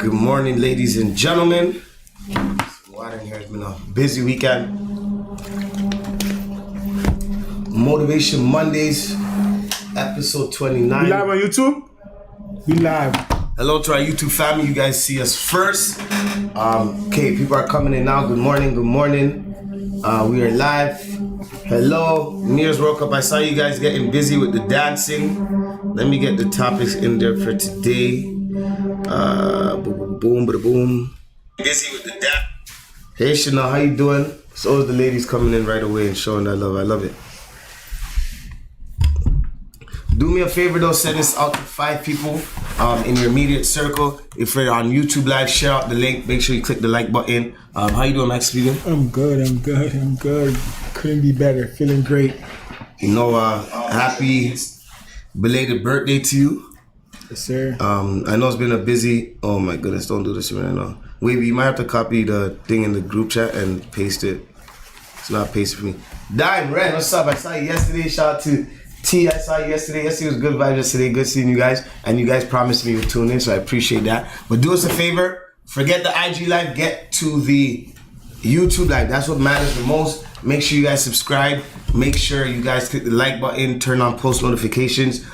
Good morning, ladies and gentlemen. Water in here. It's been a busy weekend. Motivation Mondays, episode 29. We live on YouTube? We live. Hello to our YouTube family. You guys see us first. Okay, people are coming in now. Good morning. Good morning. We are live. Hello, New Year's World Cup. I saw you guys getting busy with the dancing. Let me get the topics in there for today. Boom, boom, boom. Busy with the dance. Hey, Chanel, how you doing? So the ladies coming in right away and showing that love. I love it. Do me a favor though, send this out to 5 people in your immediate circle. If you're on YouTube Live, share out the link. Make sure you click the like button. How you doing, Max? I'm good. Couldn't be better. Feeling great. You know, happy belated birthday to you. Yes, sir. I know it's been a busy. Oh my goodness, don't do this right now. Wait, you might have to copy the thing in the group chat and paste it. It's not pasted for me. Dime Ren, what's up? I saw you yesterday. Shout out to T. I saw you yesterday. Yesterday was good vibes yesterday. Good seeing you guys. And you guys promised me to tune in, so I appreciate that. But do us a favor. Forget the IG Live. Get to the YouTube Live. That's what matters the most. Make sure you guys subscribe. Make sure you guys click the like button. Turn on post notifications.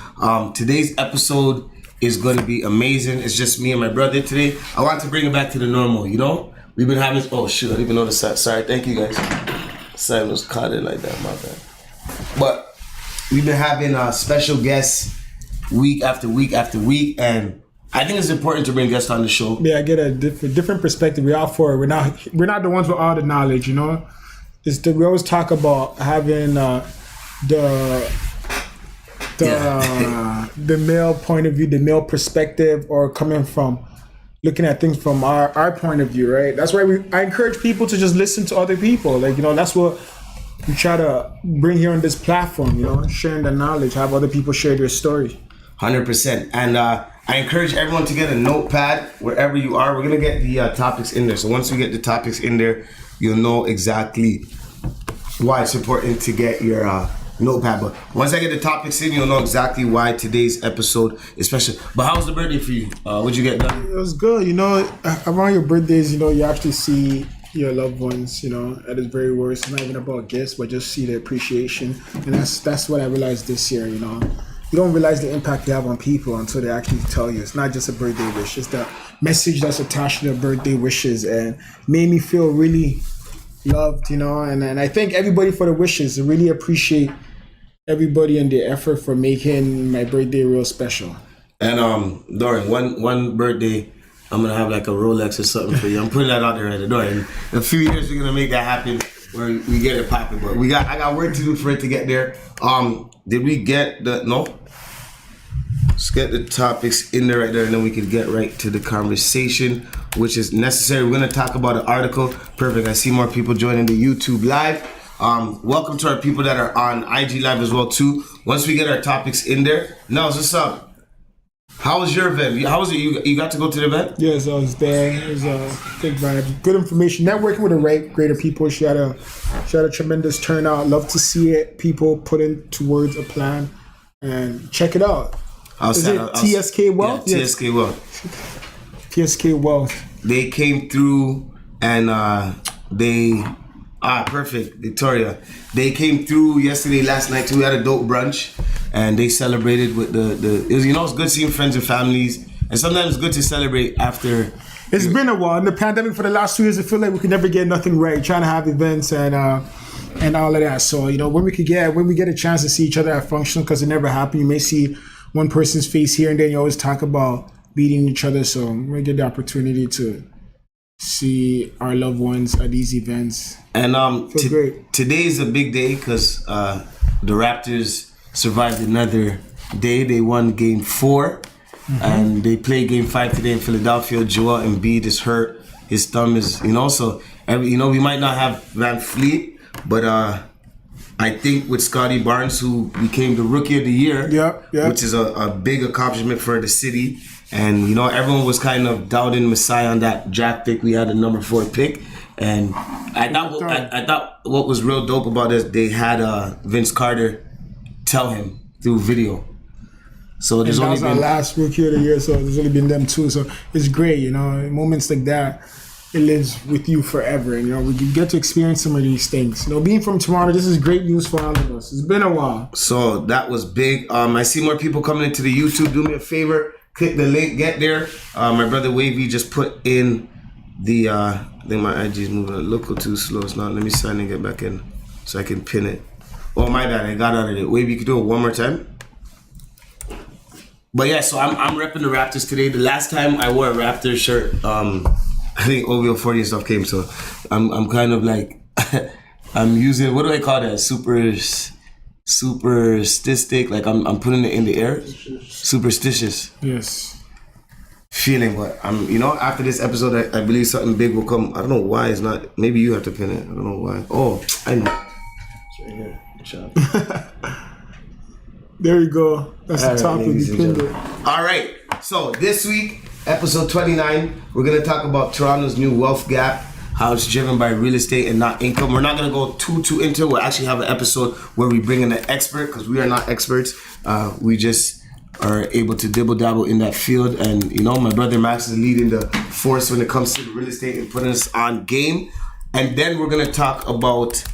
Today's episode is going to be amazing. It's just me and my brother today. I want to bring it back to the normal, you know? We've been having... Oh, shoot. I didn't even know the side. Sorry. Thank you, guys. Sign was caught in like that. My bad. But... we've been having special guests week after week after week, and I think it's important to bring guests on the show. Yeah, I get a different perspective. We're all for it. We're not the ones with all the knowledge, you know. We always talk about having the male point of view, the male perspective, or coming from looking at things from our point of view, right? That's why I encourage people to just listen to other people. Like, you know, that's what we try to bring here on this platform, you know, sharing the knowledge, have other people share their story. 100%. And I encourage everyone to get a notepad wherever you are. We're going to get the topics in there. So once we get the topics in there, you'll know exactly why it's important to get your notepad. But once I get the topics in, you'll know exactly why today's episode is special. But how was the birthday for you? What'd you get done? It was good. You know, around your birthdays, you know, you actually see your loved ones, you know, at its very worst. It's not even about gifts, but just see the appreciation. And that's what I realized this year, you know. You don't realize the impact you have on people until they actually tell you. It's not just a birthday wish. It's the message that's attached to the birthday wishes, and made me feel really loved, you know. And I thank everybody for the wishes. I really appreciate everybody and their effort for making my birthday real special. And Dorian, one birthday, I'm gonna have like a Rolex or something for you. I'm putting that out there at the door. In a few years, we're gonna make that happen where we get it popping. But I got work to do for it to get there. Did we get no? Let's get the topics in there right there, and then we can get right to the conversation, which is necessary. We're gonna talk about an article. Perfect. I see more people joining the YouTube Live. Welcome to our people that are on IG Live as well too. Once we get our topics in there, Nels, what's up? How was your event? How was it? You got to go to the event? Yes, I was there. It was a big vibe. Good information. Networking with the greater people. She had a tremendous turnout. Love to see it. People put into words a plan. And check it out. Is it TSK Wealth? Yeah, TSK Wealth. TSK Wealth. They came through and perfect, Victoria. They came through yesterday, last night too. We had a dope brunch, and they celebrated with it was, you know, it's good seeing friends and families, and sometimes it's good to celebrate after. It's been a while. In the pandemic for the last 2 years, I feel like we could never get nothing right. Trying to have events and all of that. So, you know, when we get a chance to see each other at functions, because it never happened, you may see one person's face here, and then you always talk about beating each other. So we get the opportunity to see our loved ones at these events. And today is a big day because the Raptors survived another day. They won Game 4, and they play Game 5 today in Philadelphia. Joel Embiid is hurt. His thumb is, you know, so we might not have Van Fleet, but I think with Scotty Barnes, who became the Rookie of the Year, which is a big accomplishment for the city. And, you know, everyone was kind of doubting Masai on that draft pick. We had a number 4 pick. And I thought what was real dope about this, they had Vince Carter tell him through video. So there's And that only was our been last rookie of the year, so there's only been them two. So it's great, you know, moments like that, it lives with you forever. And, you know, we get to experience some of these things. You know, being from Toronto, this is great news for all of us. It's been a while. So that was big. I see more people coming into the YouTube. Do me a favor, click the link, get there. My brother Wavy just put in the I think my IG is moving a little too slow. It's not. Let me sign and get back in so I can pin it. Oh my bad, I got out of it. Wavy, you can do it one more time. But yeah, so I'm repping the Raptors today. The last time I wore a Raptors shirt, I think OVO 40 and stuff came, so I'm kind of like I'm using, what do I call that? Superstistic, like I'm putting it in the air. Superstitious. Yes. Feeling, but I'm, you know, after this episode, I believe something big will come. I don't know why it's not. Maybe you have to pin it. I don't know why. Oh, I know. It's right here. Good job. There you go. That's the topic. You pinned it. All right. So this week, episode 29, we're gonna talk about Toronto's new wealth gap, how it's driven by real estate and not income. We're not gonna go too into it. We'll actually have an episode where we bring in an expert because we are not experts. We just are able to dibble dabble in that field, and you know, my brother Max is leading the force when it comes to real estate and putting us on game. And then we're gonna talk about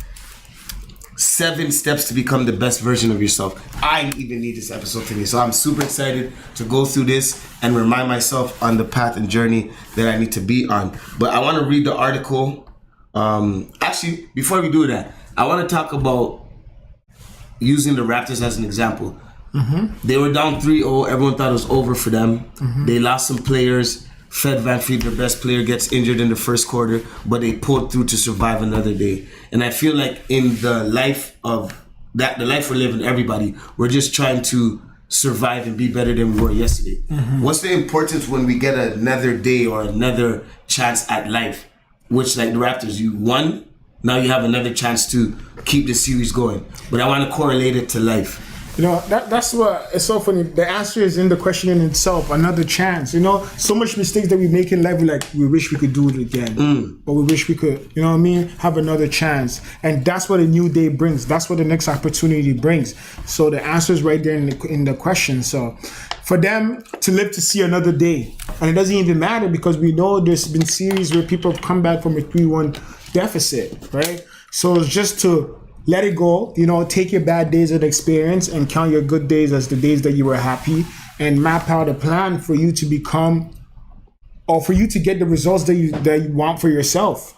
7 steps to become the best version of yourself. I even need this episode today, so I'm super excited to go through this and remind myself on the path and journey that I need to be on. But I want to read the article. Actually, before we do that, I want to talk about using the Raptors as an example. Mm-hmm. They were down 3-0. Everyone thought it was over for them. Mm-hmm. They lost some players. Fred VanVleet, their best player, gets injured in the first quarter, but they pulled through to survive another day. And I feel like in the life of that, the life we're living, everybody, we're just trying to survive and be better than we were yesterday. Mm-hmm. What's the importance when we get another day or another chance at life? Which, like the Raptors, you won, now you have another chance to keep the series going. But I want to correlate it to life. You know, that's what it's so funny. The answer is in the question in itself. Another chance. You know, so much mistakes that we make in life, we wish we could do it again. But we wish we could, you know what I mean, have another chance. And that's what a new day brings. That's what the next opportunity brings. So the answer is right there in the question. So for them to live to see another day, and it doesn't even matter because we know there's been series where people have come back from a 3-1 deficit, right? So it's just to let it go, you know, take your bad days as experience and count your good days as the days that you were happy, and map out a plan for you to become, or for you to get the results that you want for yourself.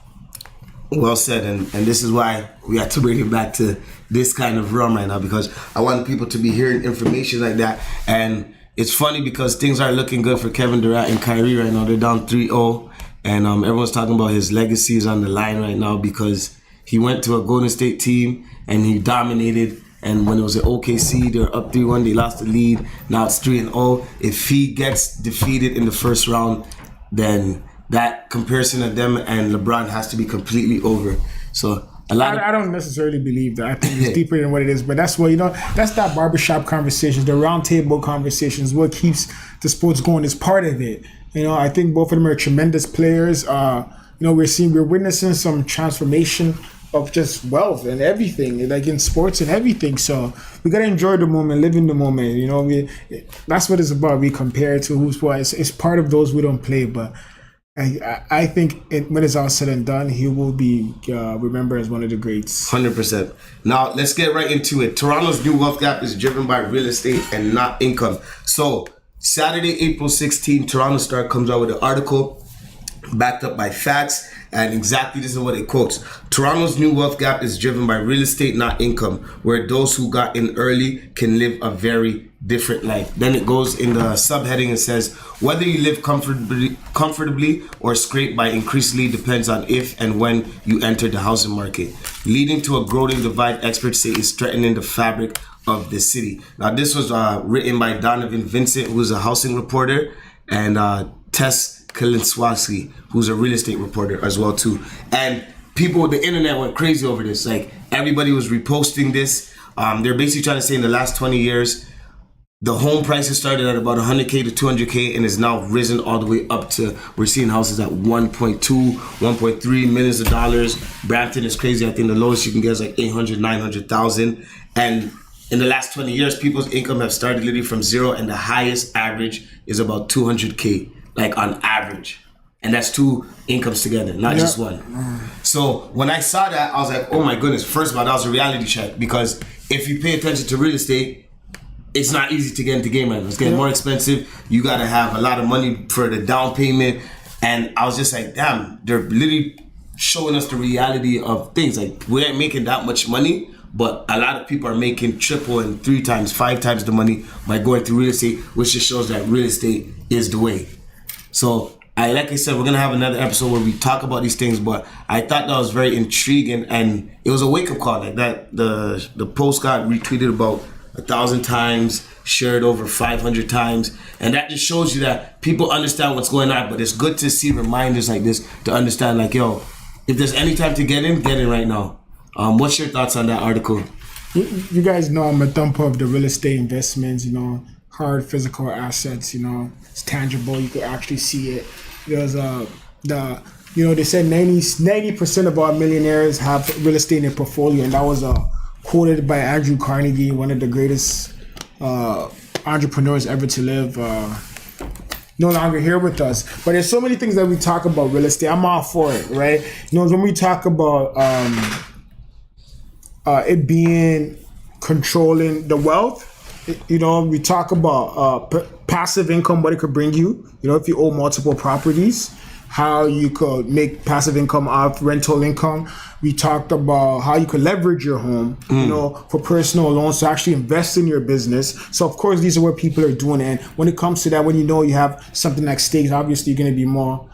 Well said, and this is why we have to bring it back to this kind of realm right now, because I want people to be hearing information like that. And it's funny because things are looking good for Kevin Durant and Kyrie right now. They're down 3-0, and everyone's talking about his legacy is on the line right now because he went to a Golden State team and he dominated. And when it was at OKC, they were up 3-1. They lost the lead. Now it's 3-0. If he gets defeated in the first round, then that comparison of them and LeBron has to be completely over. So I don't necessarily believe that. I think it's deeper than what it is. But that's what, you know, that's that barbershop conversations, the round table conversations, what keeps the sports going is part of it. You know, I think both of them are tremendous players. You know, we're witnessing some transformation of just wealth and everything, like in sports and everything. So we gotta enjoy the moment, live in the moment. You know, that's what it's about. We compare it to who's what. It's part of those we don't play, but I think when it's all said and done, he will be remembered as one of the greats. 100%. Now let's get right into it. Toronto's new wealth gap is driven by real estate and not income. So Saturday, April 16, Toronto Star comes out with an article backed up by facts. And exactly this is what it quotes. Toronto's new wealth gap is driven by real estate, not income, where those who got in early can live a very different life. Then it goes in the subheading and says, whether you live comfortably or scrape by increasingly depends on if and when you enter the housing market, leading to a growing divide experts say is threatening the fabric of the city. Now this was written by Donovan Vincent, who's a housing reporter, and Tess Kalinswaski, who's a real estate reporter as well too. And people, the internet went crazy over this. Like everybody was reposting this. They're basically trying to say in the last 20 years, the home prices started at about 100K to 200K and is now risen all the way up to, we're seeing houses at 1.2, 1.3 millions of dollars. Brampton is crazy. I think the lowest you can get is like 800, 900,000. And in the last 20 years, people's income have started literally from zero, and the highest average is about 200K, like on average. And that's two incomes together, not just one. So when I saw that, I was like, oh my goodness. First of all, that was a reality check, because if you pay attention to real estate, it's not easy to get into the game right now. It's getting more expensive. You got to have a lot of money for the down payment. And I was just like, damn, they're literally showing us the reality of things. Like, we ain't making that much money, but a lot of people are making triple and 3 times, 5 times the money by going through real estate, which just shows that real estate is the way. So, like I said, we're gonna have another episode where we talk about these things, but I thought that was very intriguing, and it was a wake-up call. Like that, the post got retweeted about 1,000 times, shared over 500 times, and that just shows you that people understand what's going on. But it's good to see reminders like this to understand, like, yo, if there's any time to get in right now. What's your thoughts on that article? You guys know I'm a thumper of the real estate investments, hard physical assets, it's tangible, you could actually see it. There's they said 90% of our millionaires have real estate in their portfolio, and that was quoted by Andrew Carnegie, one of the greatest entrepreneurs ever to live. No longer here with us, but there's so many things that we talk about real estate. I'm all for it, right? When we talk about it being controlling the wealth, we talk about passive income, what it could bring you. If you own multiple properties, how you could make passive income off rental income. We talked about how you could leverage your home, for personal loans to actually invest in your business. So of course, these are what people are doing. And when it comes to that, when you have something like stakes, obviously you're going to be more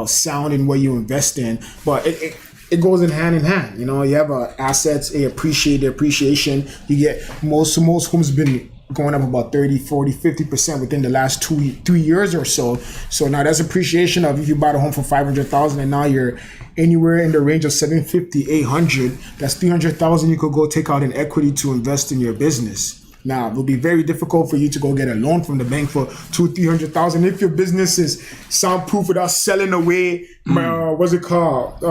sound in what you invest in. But it goes in hand. You have assets, the appreciation. You get most homes been going up about 30, 40, 50% within the last 3 years or so. So now that's appreciation of if you bought a home for $500,000 and now you're anywhere in the range of $750,000, $800,000, that's $300,000 you could go take out in equity to invest in your business. Now, it will be very difficult for you to go get a loan from the bank for $200,000-$300,000 if your business is soundproof without selling away, what's it called?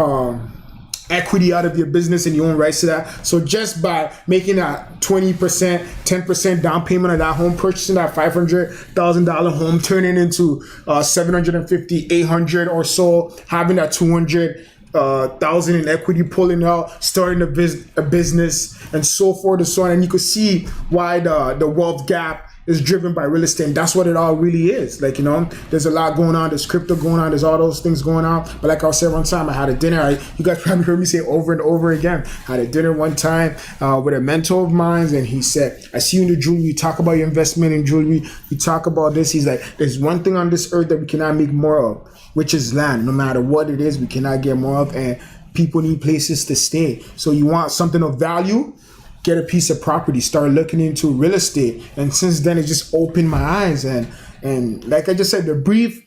Equity out of your business and you own rights to that. So just by making a 20%, 10% down payment of that home, purchasing that $500,000 home, turning into $750,000, $800,000 or so, having that $200,000 in equity, pulling out, starting a business, and so forth and so on. And you could see why the wealth gap is driven by real estate, and that's what it all really is. Like, there's a lot going on. There's crypto going on. There's all those things going on. But like I said one time, I had a dinner. You guys probably heard me say over and over again. I had a dinner one time with a mentor of mine, and he said, I see you in the jewelry. You talk about your investment in jewelry. You talk about this. He's like, there's one thing on this earth that we cannot make more of, which is land. No matter what it is, we cannot get more of, and people need places to stay. So you want something of value? Get a piece of property, start looking into real estate. And since then, it just opened my eyes. And like I just said, the brief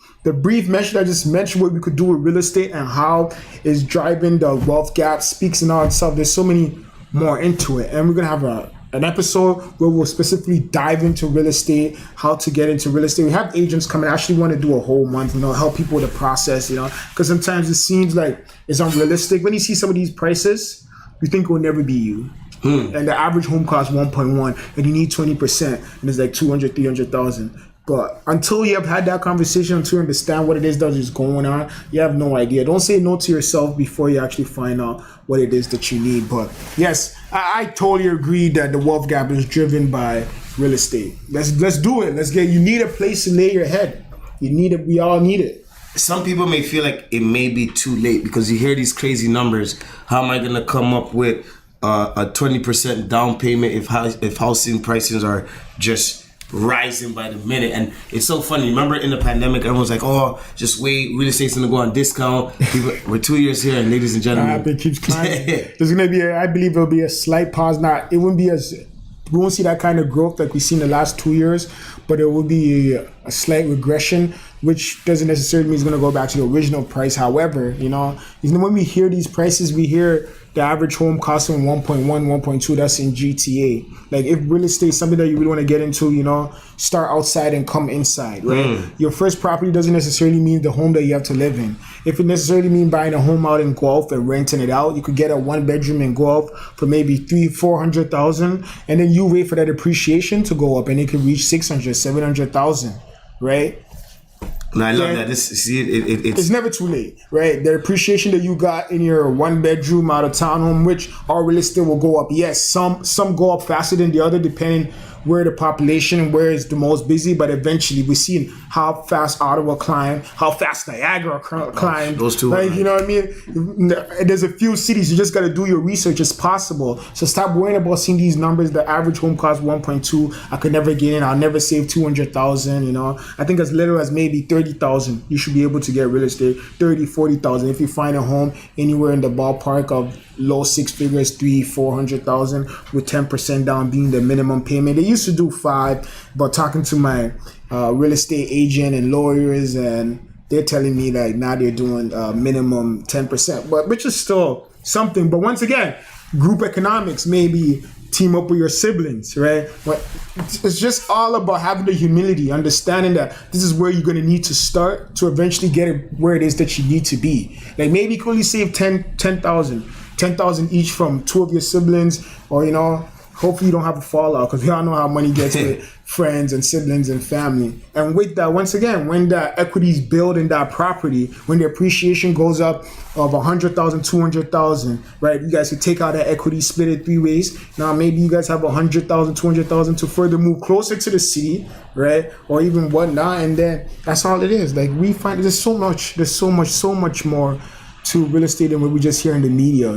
mention I just mentioned what we could do with real estate and how it's driving the wealth gap speaks in all itself. There's so many more into it. And we're going to have an episode where we'll specifically dive into real estate, how to get into real estate. We have agents coming. I actually want to do a whole month, help people with the process, because sometimes it seems like it's unrealistic. When you see some of these prices, you think it will never be you. And the average home costs 1.1, and you need 20%, and it's like 200, 300,000. But until you have had that conversation, until you understand what it is that is going on, you have no idea. Don't say no to yourself before you actually find out what it is that you need. But yes, I totally agree that the wealth gap is driven by real estate. Let's do it. You need a place to lay your head. You need it. We all need it. Some people may feel like it may be too late because you hear these crazy numbers. How am I going to come up with a 20% down payment if housing prices are just rising by the minute? And it's so funny. Remember in the pandemic, everyone's like, oh, just wait, real estate's gonna go on discount. We're 2 years here, and ladies and gentlemen, it keeps climbing. There's gonna be I believe there'll be a slight pause. We won't see that kind of growth like we've seen the last 2 years, but there will be a slight regression, which doesn't necessarily mean it's going to go back to the original price. However, when we hear these prices, we hear the average home costing 1.1, 1.2. That's in GTA. Like, if real estate is something that you really want to get into, start outside and come inside, right? Your first property doesn't necessarily mean the home that you have to live in. If it necessarily means buying a home out in Gulf and renting it out, you could get a 1-bedroom in Gulf for maybe $300,000-400,000, and then you wait for that appreciation to go up, and it could reach $600,000-700,000, right? And I love that. It's never too late, right? The appreciation that you got in your 1-bedroom out of town home, which our real estate will go up. Yes, some go up faster than the other, depending where the population and where is the most busy. But eventually, we're seeing how fast Ottawa climbed, how fast Niagara climbed. Those two, like, you know what I mean? There's a few cities. You just got to do your research. It's possible. So stop worrying about seeing these numbers. The average home cost 1.2. I could never get in. I'll never save 200,000. I think as little as maybe 30,000. You should be able to get real estate. 30-40,000. If you find a home anywhere in the ballpark of low six figures, 300,000-400,000, with 10% down being the minimum payment. They used to do 5, but talking to my real estate agent and lawyers, and they're telling me that now they're doing minimum 10%, but which is still something. But once again, group economics, maybe team up with your siblings, right? But it's just all about having the humility, understanding that this is where you're going to need to start to eventually get it where it is that you need to be. Like, maybe you could only save 10,000 each from 2 of your siblings, or hopefully you don't have a fallout, because we all know how money gets with friends and siblings and family. And with that, once again, when the equities build in that property, when the appreciation goes up of 100,000, 200,000, right? You guys could take out that equity, split it 3 ways. Now maybe you guys have 100,000, 200,000 to further move closer to the city, right? Or even whatnot, and then that's all it is. Like, we find there's so much more to real estate than what we just hear in the media,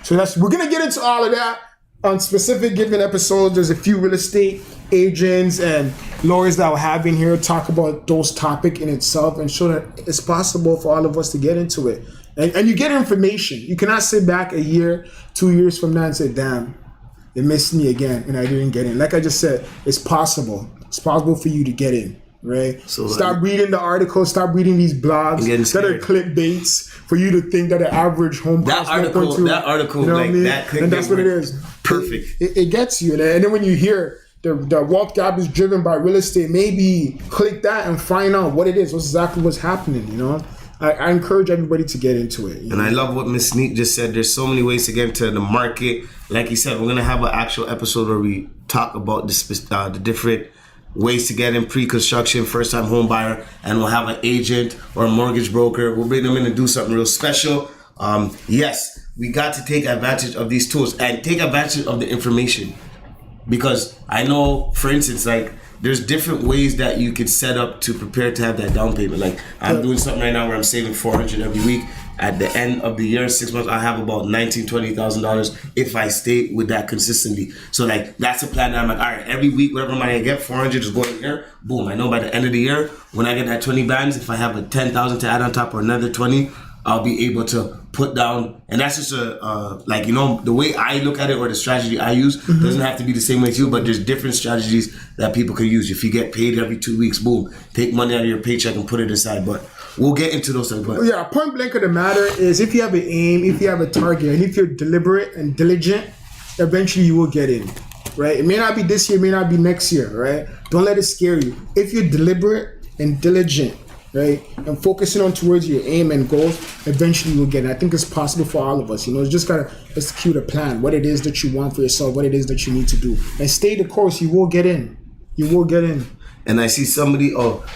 So we're gonna get into all of that on specific given episodes. There's a few real estate agents and lawyers that will have in here talk about those topics in itself, and show that it's possible for all of us to get into it. And you get information. You cannot sit back a year, 2 years from now and say, damn, it missed me again and I didn't get in. Like I just said, it's possible. It's possible for you to get in. Right. So stop reading the articles. Stop reading these blogs that are clickbaits for you to think that the average home costs 1.2. That article, that clickbait, and that's what it is. Perfect. It gets you, and then when you hear the wealth gap is driven by real estate, maybe click that and find out what it is. What's happening. I encourage everybody to get into it. And I love what Miss Sneak just said. There's so many ways to get into the market. Like he said, we're gonna have an actual episode where we talk about the different ways to get in pre-construction, first-time home buyer, and we'll have an agent or a mortgage broker. We'll bring them in and do something real special. Yes, we got to take advantage of these tools and take advantage of the information, because I know, for instance, like, there's different ways that you could set up to prepare to have that down payment. Like, I'm doing something right now where I'm saving $400 every week. At the end of the year, 6 months, I have about $19,000-$20,000 if I stay with that consistently. So, like, that's a plan that I'm like, all right, every week, whatever money I get, 400 is going here. Boom. I know by the end of the year, when I get that 20 bands, if I have a 10,000 to add on top or another 20, I'll be able to put down. And that's just the way I look at it, or the strategy I use, doesn't have to be the same way as you, but there's different strategies that people can use. If you get paid every 2 weeks, boom, take money out of your paycheck and put it aside. But we'll get into those things. But yeah, point blank of the matter is, if you have an aim, if you have a target, and if you're deliberate and diligent, eventually you will get in, right? It may not be this year, it may not be next year, right? Don't let it scare you. If you're deliberate and diligent, right, and focusing on towards your aim and goals, eventually you'll get it. I think it's possible for all of us. It's just gotta execute a plan, what it is that you want for yourself, what it is that you need to do, and stay the course. You will get in. You will get in. And I see somebody,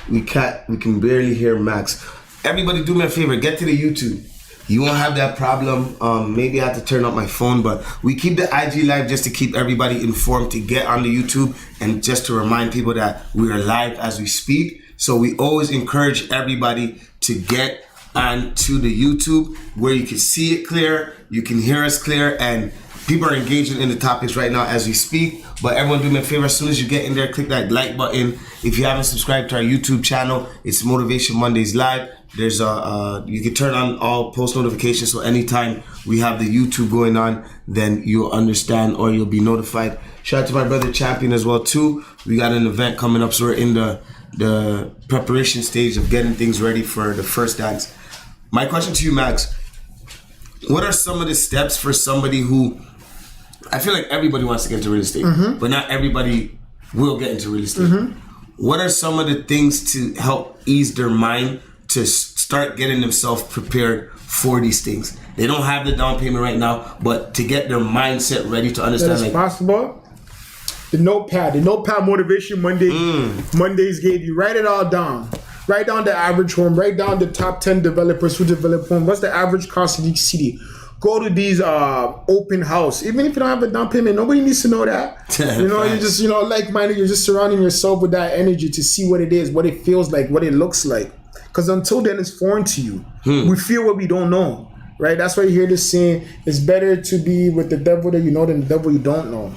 we can barely hear Max. Everybody do me a favor, get to the YouTube. You won't have that problem. Maybe I have to turn up my phone, but we keep the IG live just to keep everybody informed to get on the YouTube, and just to remind people that we are live as we speak. So we always encourage everybody to get onto the YouTube, where you can see it clear, you can hear us clear, and People are engaging in the topics right now as we speak. But everyone, do me a favor. As soon as you get in there, click that like button. If you haven't subscribed to our YouTube channel, it's Motivation Mondays Live. There's you can turn on all post notifications, so anytime we have the YouTube going on, then you'll understand or you'll be notified. Shout out to my brother Champion as well too. We got an event coming up, so we're in the preparation stage of getting things ready for the first dance. My question to you, Max, what are some of the steps for somebody who, I feel like everybody wants to get into real estate, but not everybody will get into real estate. What are some of the things to help ease their mind to start getting themselves prepared for these things? They don't have the down payment right now, but to get their mindset ready to understand, That is like, possible. The notepad Motivation Mondays gave you. Write it all down. Write down the average home. Write down the top 10 developers who develop home. What's the average cost in each city? Go to these open house. Even if you don't have a down payment, nobody needs to know that. You know, you just, like-minded. You're just surrounding yourself with that energy to see what it is, what it feels like, what it looks like. Because until then, it's foreign to you. We feel what we don't know. Right, that's why you hear this saying, it's better to be with the devil that you know than the devil you don't know.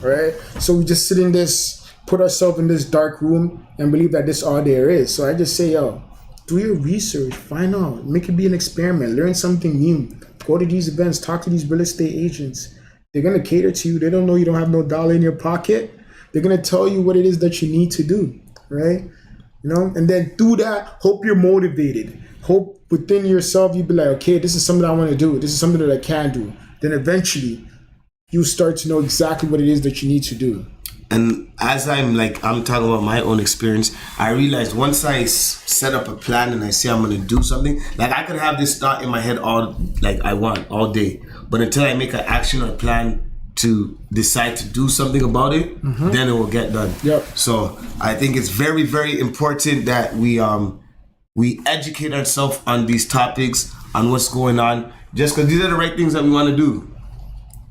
Right? So we just sit in this, put ourselves in this dark room and believe that this all there is. So I just say, yo, do your research, find out, make it be an experiment, learn something new. Go to these events, talk to these real estate agents. They're gonna cater to you. They don't know you don't have no dollar in your pocket. They're gonna tell you what it is that you need to do, right? And then through that, hope you're motivated. Hope within yourself, you be like, okay, this is something I want to do. This is something that I can do. Then eventually, you start to know exactly what it is that you need to do. And as I'm talking about my own experience, I realized once I set up a plan and I say I'm going to do something, like I could have this thought in my head all day. But until I make an action or plan to decide to do something about it, then it will get done. Yep. So I think it's very, very important that we educate ourselves on these topics, on what's going on, just because these are the right things that we want to do.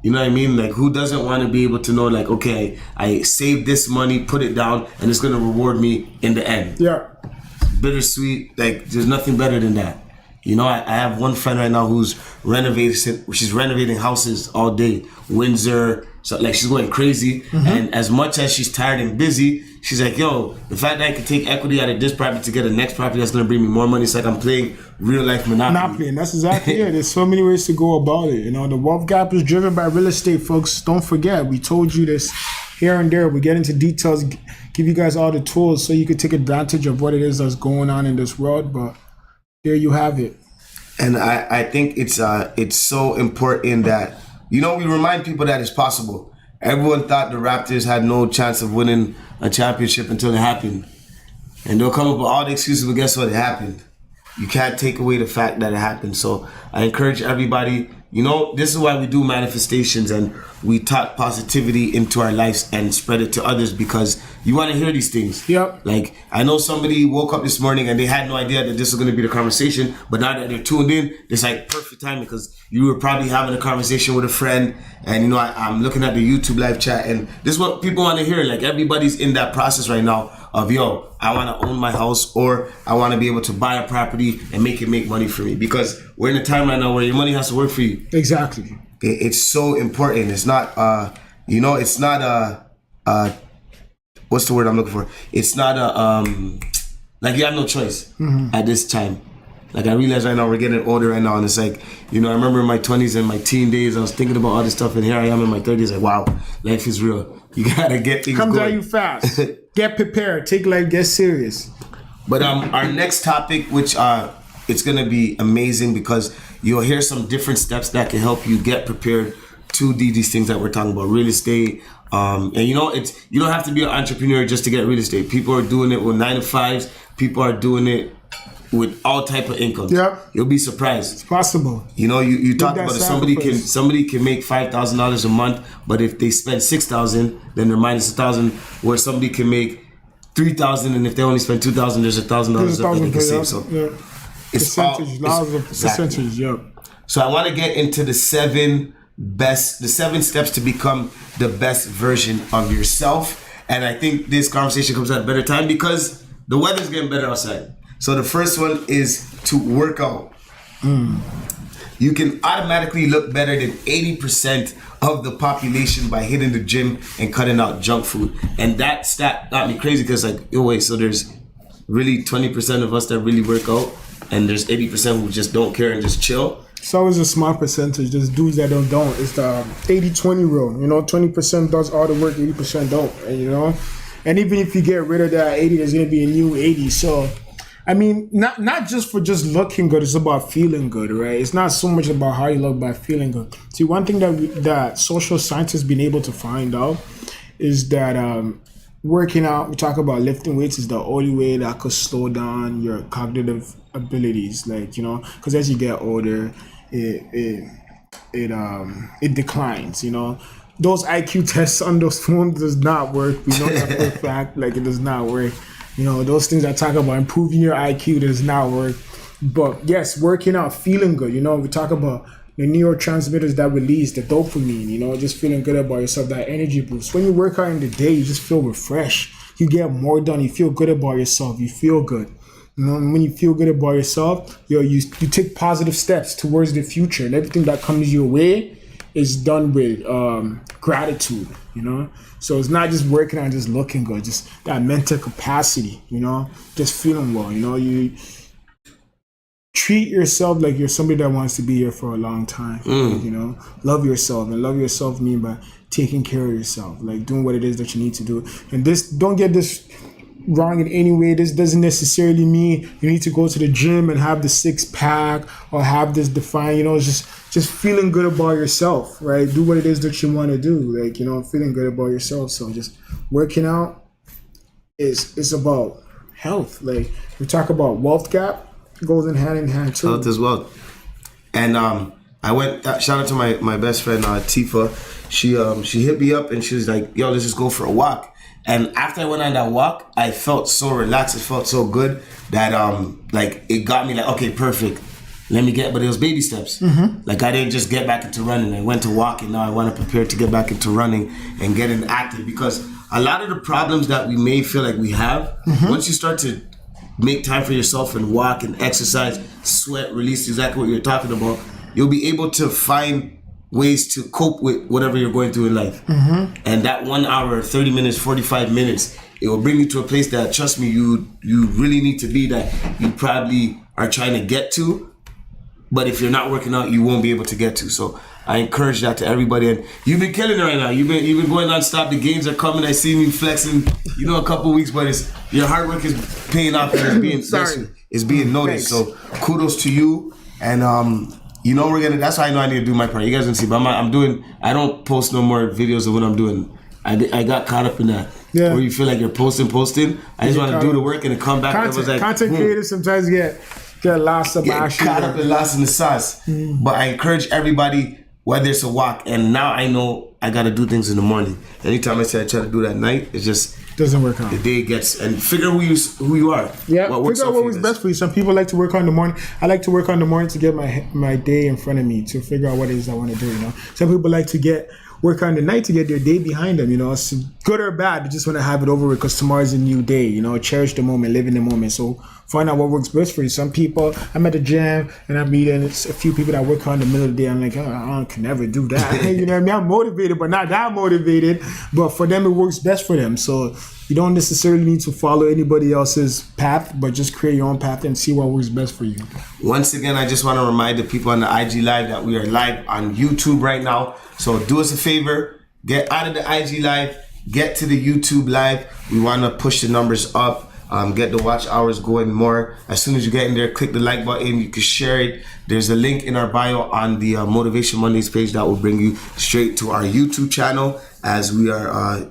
You know what I mean? Like, who doesn't want to be able to know, like, okay, I saved this money, put it down, and it's going to reward me in the end. Yeah. Bittersweet. Like, there's nothing better than that. I have one friend right now who's she's renovating houses all day. Windsor. So, like, she's going crazy. And as much as she's tired and busy, she's like, yo, the fact that I can take equity out of this property to get a next property that's going to bring me more money, it's like I'm playing real life Monopoly. And that's exactly it. There's so many ways to go about it. The wealth gap is driven by real estate, folks. Don't forget, we told you this here and there. We get into details, give you guys all the tools so you can take advantage of what it is that's going on in this world. But there you have it. And I think it's so important that, we remind people that it's possible. Everyone thought the Raptors had no chance of winning a championship until it happened. And they'll come up with all the excuses, but guess what? It happened. You can't take away the fact that it happened. So I encourage everybody, this is why we do manifestations and we talk positivity into our lives and spread it to others, because you want to hear these things. Yep. Like, I know somebody woke up this morning and they had no idea that this was going to be the conversation, but now that they're tuned in, it's like perfect timing, because you were probably having a conversation with a friend and, I'm looking at the YouTube live chat and this is what people want to hear. Like, everybody's in that process right now of, yo, I want to own my house, or I want to be able to buy a property and make it make money for me, because we're in a time right now where your money has to work for you. Exactly. It's so important. It's not, it's not what's the word I'm looking for? It's not like you have no choice at this time. Like, I realize right now we're getting older right now, and it's like, I remember in my 20s and my teen days, I was thinking about all this stuff, and here I am in my 30s, like, wow, life is real. You gotta get things Comes going. at you fast. Get prepared. Take life, get serious. But our next topic, which it's gonna be amazing, because you'll hear some different steps that can help you get prepared to these things that we're talking about, real estate. And you don't have to be an entrepreneur just to get real estate. People are doing it with 9 to 5s. People are doing it with all type of incomes. Yep. You'll be surprised. It's possible. You talk about it. Sacrifice. Somebody can make $5,000 a month, but if they spend $6,000, then they're minus $1,000. Where somebody can make $3,000, and if they only spend $2,000, there's $1,000 that they can save. So it's percentage. Yep. So I want to get into the 7 steps to become the best version of yourself. And I think this conversation comes at a better time because the weather's getting better outside. So the first one is to work out. you can automatically look better than 80% of the population by hitting the gym and cutting out junk food. And that stat got me crazy because like, oh wait, so there's really 20% of us that really work out, and there's 80% who just don't care and just chill. It's always a small percentage. There's dudes that don't. It's the 80-20 rule. You know, 20% does all the work, 80% don't. And, you know, and even if you get rid of that 80, there's going to be a new 80. So, I mean, not just for just looking good. It's about feeling good, right? It's not so much about how you look, but feeling good. See, one thing that social science has been able to find out is that working out, we talk about lifting weights, is the only way that could slow down your cognitive abilities. Like, you know, because as you get older, it declines, you know. Those IQ tests on those phones does not work. We know that for a fact. Like, it does not work. You know, those things I talk about, improving your IQ, does not work. But yes, working out, feeling good. You know, we talk about the neurotransmitters that release the dopamine, you know, just feeling good about yourself, that energy boost. When you work out in the day, you just feel refreshed. You get more done. You feel good about yourself. You feel good. You know, and when you feel good about yourself, you take positive steps towards the future. And everything that comes your way is done with gratitude, you know. So it's not just working on just looking good, just that mental capacity, you know, just feeling well, you know. You treat yourself like you're somebody that wants to be here for a long time. You know, love yourself, and love yourself mean by taking care of yourself, like doing what it is that you need to do. And this, don't get this wrong in any way. This doesn't necessarily mean you need to go to the gym and have the 6-pack or have this defined, you know. It's just feeling good about yourself, right? Do what it is that you want to do, like, you know, feeling good about yourself. So just working out is about health. Like, we talk about wealth gap, goes in hand too. Health as well. And I went, shout out to my best friend Tifa. She hit me up and she was like, yo, let's just go for a walk. And after I went on that walk, I felt so relaxed. It felt so good that like it got me like, okay, perfect. Let me but it was baby steps. Like, I didn't just get back into running. I went to walking. Now I want to prepare to get back into running and getting active, because a lot of the problems that we may feel like we have, once you start to make time for yourself and walk and exercise, sweat, release, exactly what you're talking about, you'll be able to find ways to cope with whatever you're going through in life. And that 1 hour, 30 minutes, 45 minutes, it will bring you to a place that, trust me, you really need to be, that you probably are trying to get to. But if you're not working out, you won't be able to get to. So I encourage that to everybody. And you've been killing it right now. You've been going non-stop. The games are coming. I seen you flexing, you know, a couple weeks, but your hard work is paying off and it's being noticed. Thanks. So kudos to you. And you know, that's why I know I need to do my part. You guys don't see, but I don't post no more videos of what I'm doing. I got caught up in that. Yeah. Where you feel like you're posting. I just want to do the work and then come back. Content creators sometimes get lost in caught up and lost in the sauce. But I encourage everybody, whether it's a walk, and now I know I got to do things in the morning. Anytime I say I try to do that at night, it just doesn't work out. The day gets, and figure who you are. Yeah, figure out what was best for you. Some people like to work on the morning. I like to work on the morning to get my day in front of me, to figure out what it is I want to do, you know. Some people like to work on the night to get their day behind them, you know. It's good or bad, they just want to have it over with because tomorrow's a new day, you know. Cherish the moment, live in the moment. So find out what works best for you. Some people, I'm at the gym and I'm meeting a few people that work on in the middle of the day. I'm like, oh, I can never do that. You know what I mean? I'm motivated, but not that motivated. But for them, it works best for them. So you don't necessarily need to follow anybody else's path, but just create your own path and see what works best for you. Once again, I just want to remind the people on the IG Live that we are live on YouTube right now. So do us a favor, get out of the IG Live, get to the YouTube Live. We want to push the numbers up. Get the watch hours going more. As soon as you get in there, click the like button. You can share it. There's a link in our bio on the Motivation Mondays page that will bring you straight to our YouTube channel, as we are,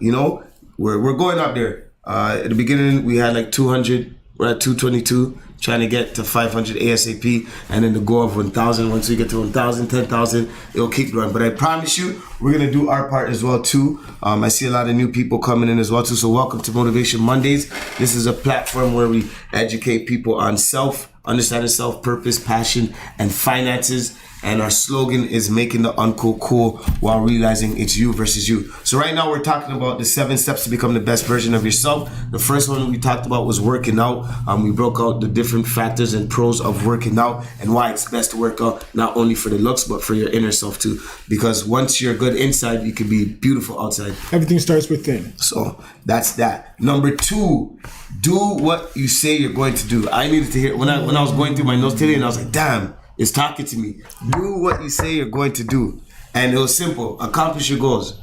we're going up there. At the beginning, we had like 200. We're at 222, trying to get to 500 ASAP, and then the goal of 1,000. Once we get to 1,000, 10,000, it'll keep growing. But I promise you, we're going to do our part as well, too. I see a lot of new people coming in as well, too. So welcome to Motivation Mondays. This is a platform where we educate people on self, understanding self, purpose, passion, and finances. And our slogan is making the uncool cool while realizing it's you versus you. So right now we're talking about the 7 steps to become the best version of yourself. The first one we talked about was working out. We broke out the different factors and pros of working out and why it's best to work out, not only for the looks, but for your inner self too. Because once you're good inside, you can be beautiful outside. Everything starts within. So that's that. Number 2, do what you say you're going to do. I needed to hear, when I was going through my notes today, and I was like, damn, it's talking to me. Do what you say you're going to do. And it was simple. Accomplish your goals.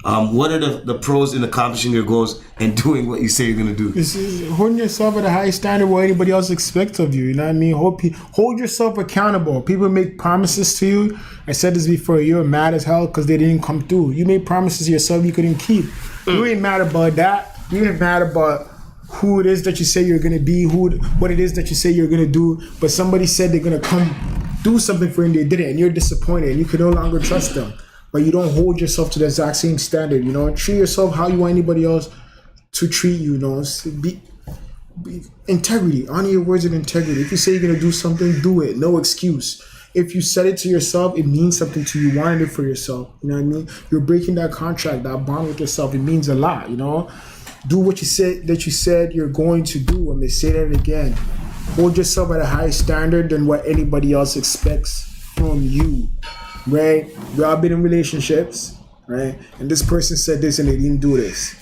What are the pros in accomplishing your goals and doing what you say you're going to do? This is holding yourself at a high standard what anybody else expects of you. You know what I mean? Hold yourself accountable. People make promises to you. I said this before. You're mad as hell because they didn't come through. You made promises to yourself you couldn't keep. You ain't mad about that. You ain't mad about who it is that you say you're going to be, what it is that you say you're going to do. But somebody said they're going to come do something for you and they didn't, and you're disappointed and you can no longer trust them. But you don't hold yourself to the exact same standard, you know. Treat yourself how you want anybody else to treat you, you know. Be integrity, honor your words and integrity. If you say you're gonna do something, do it. No excuse. If you said it to yourself, it means something to you. You wanted it for yourself. You know what I mean? You're breaking that contract, that bond with yourself. It means a lot, you know. Do what you said you're going to do. I'm gonna say that again. Hold yourself at a higher standard than what anybody else expects from you, right? We all been in relationships, right? And this person said this and they didn't do this.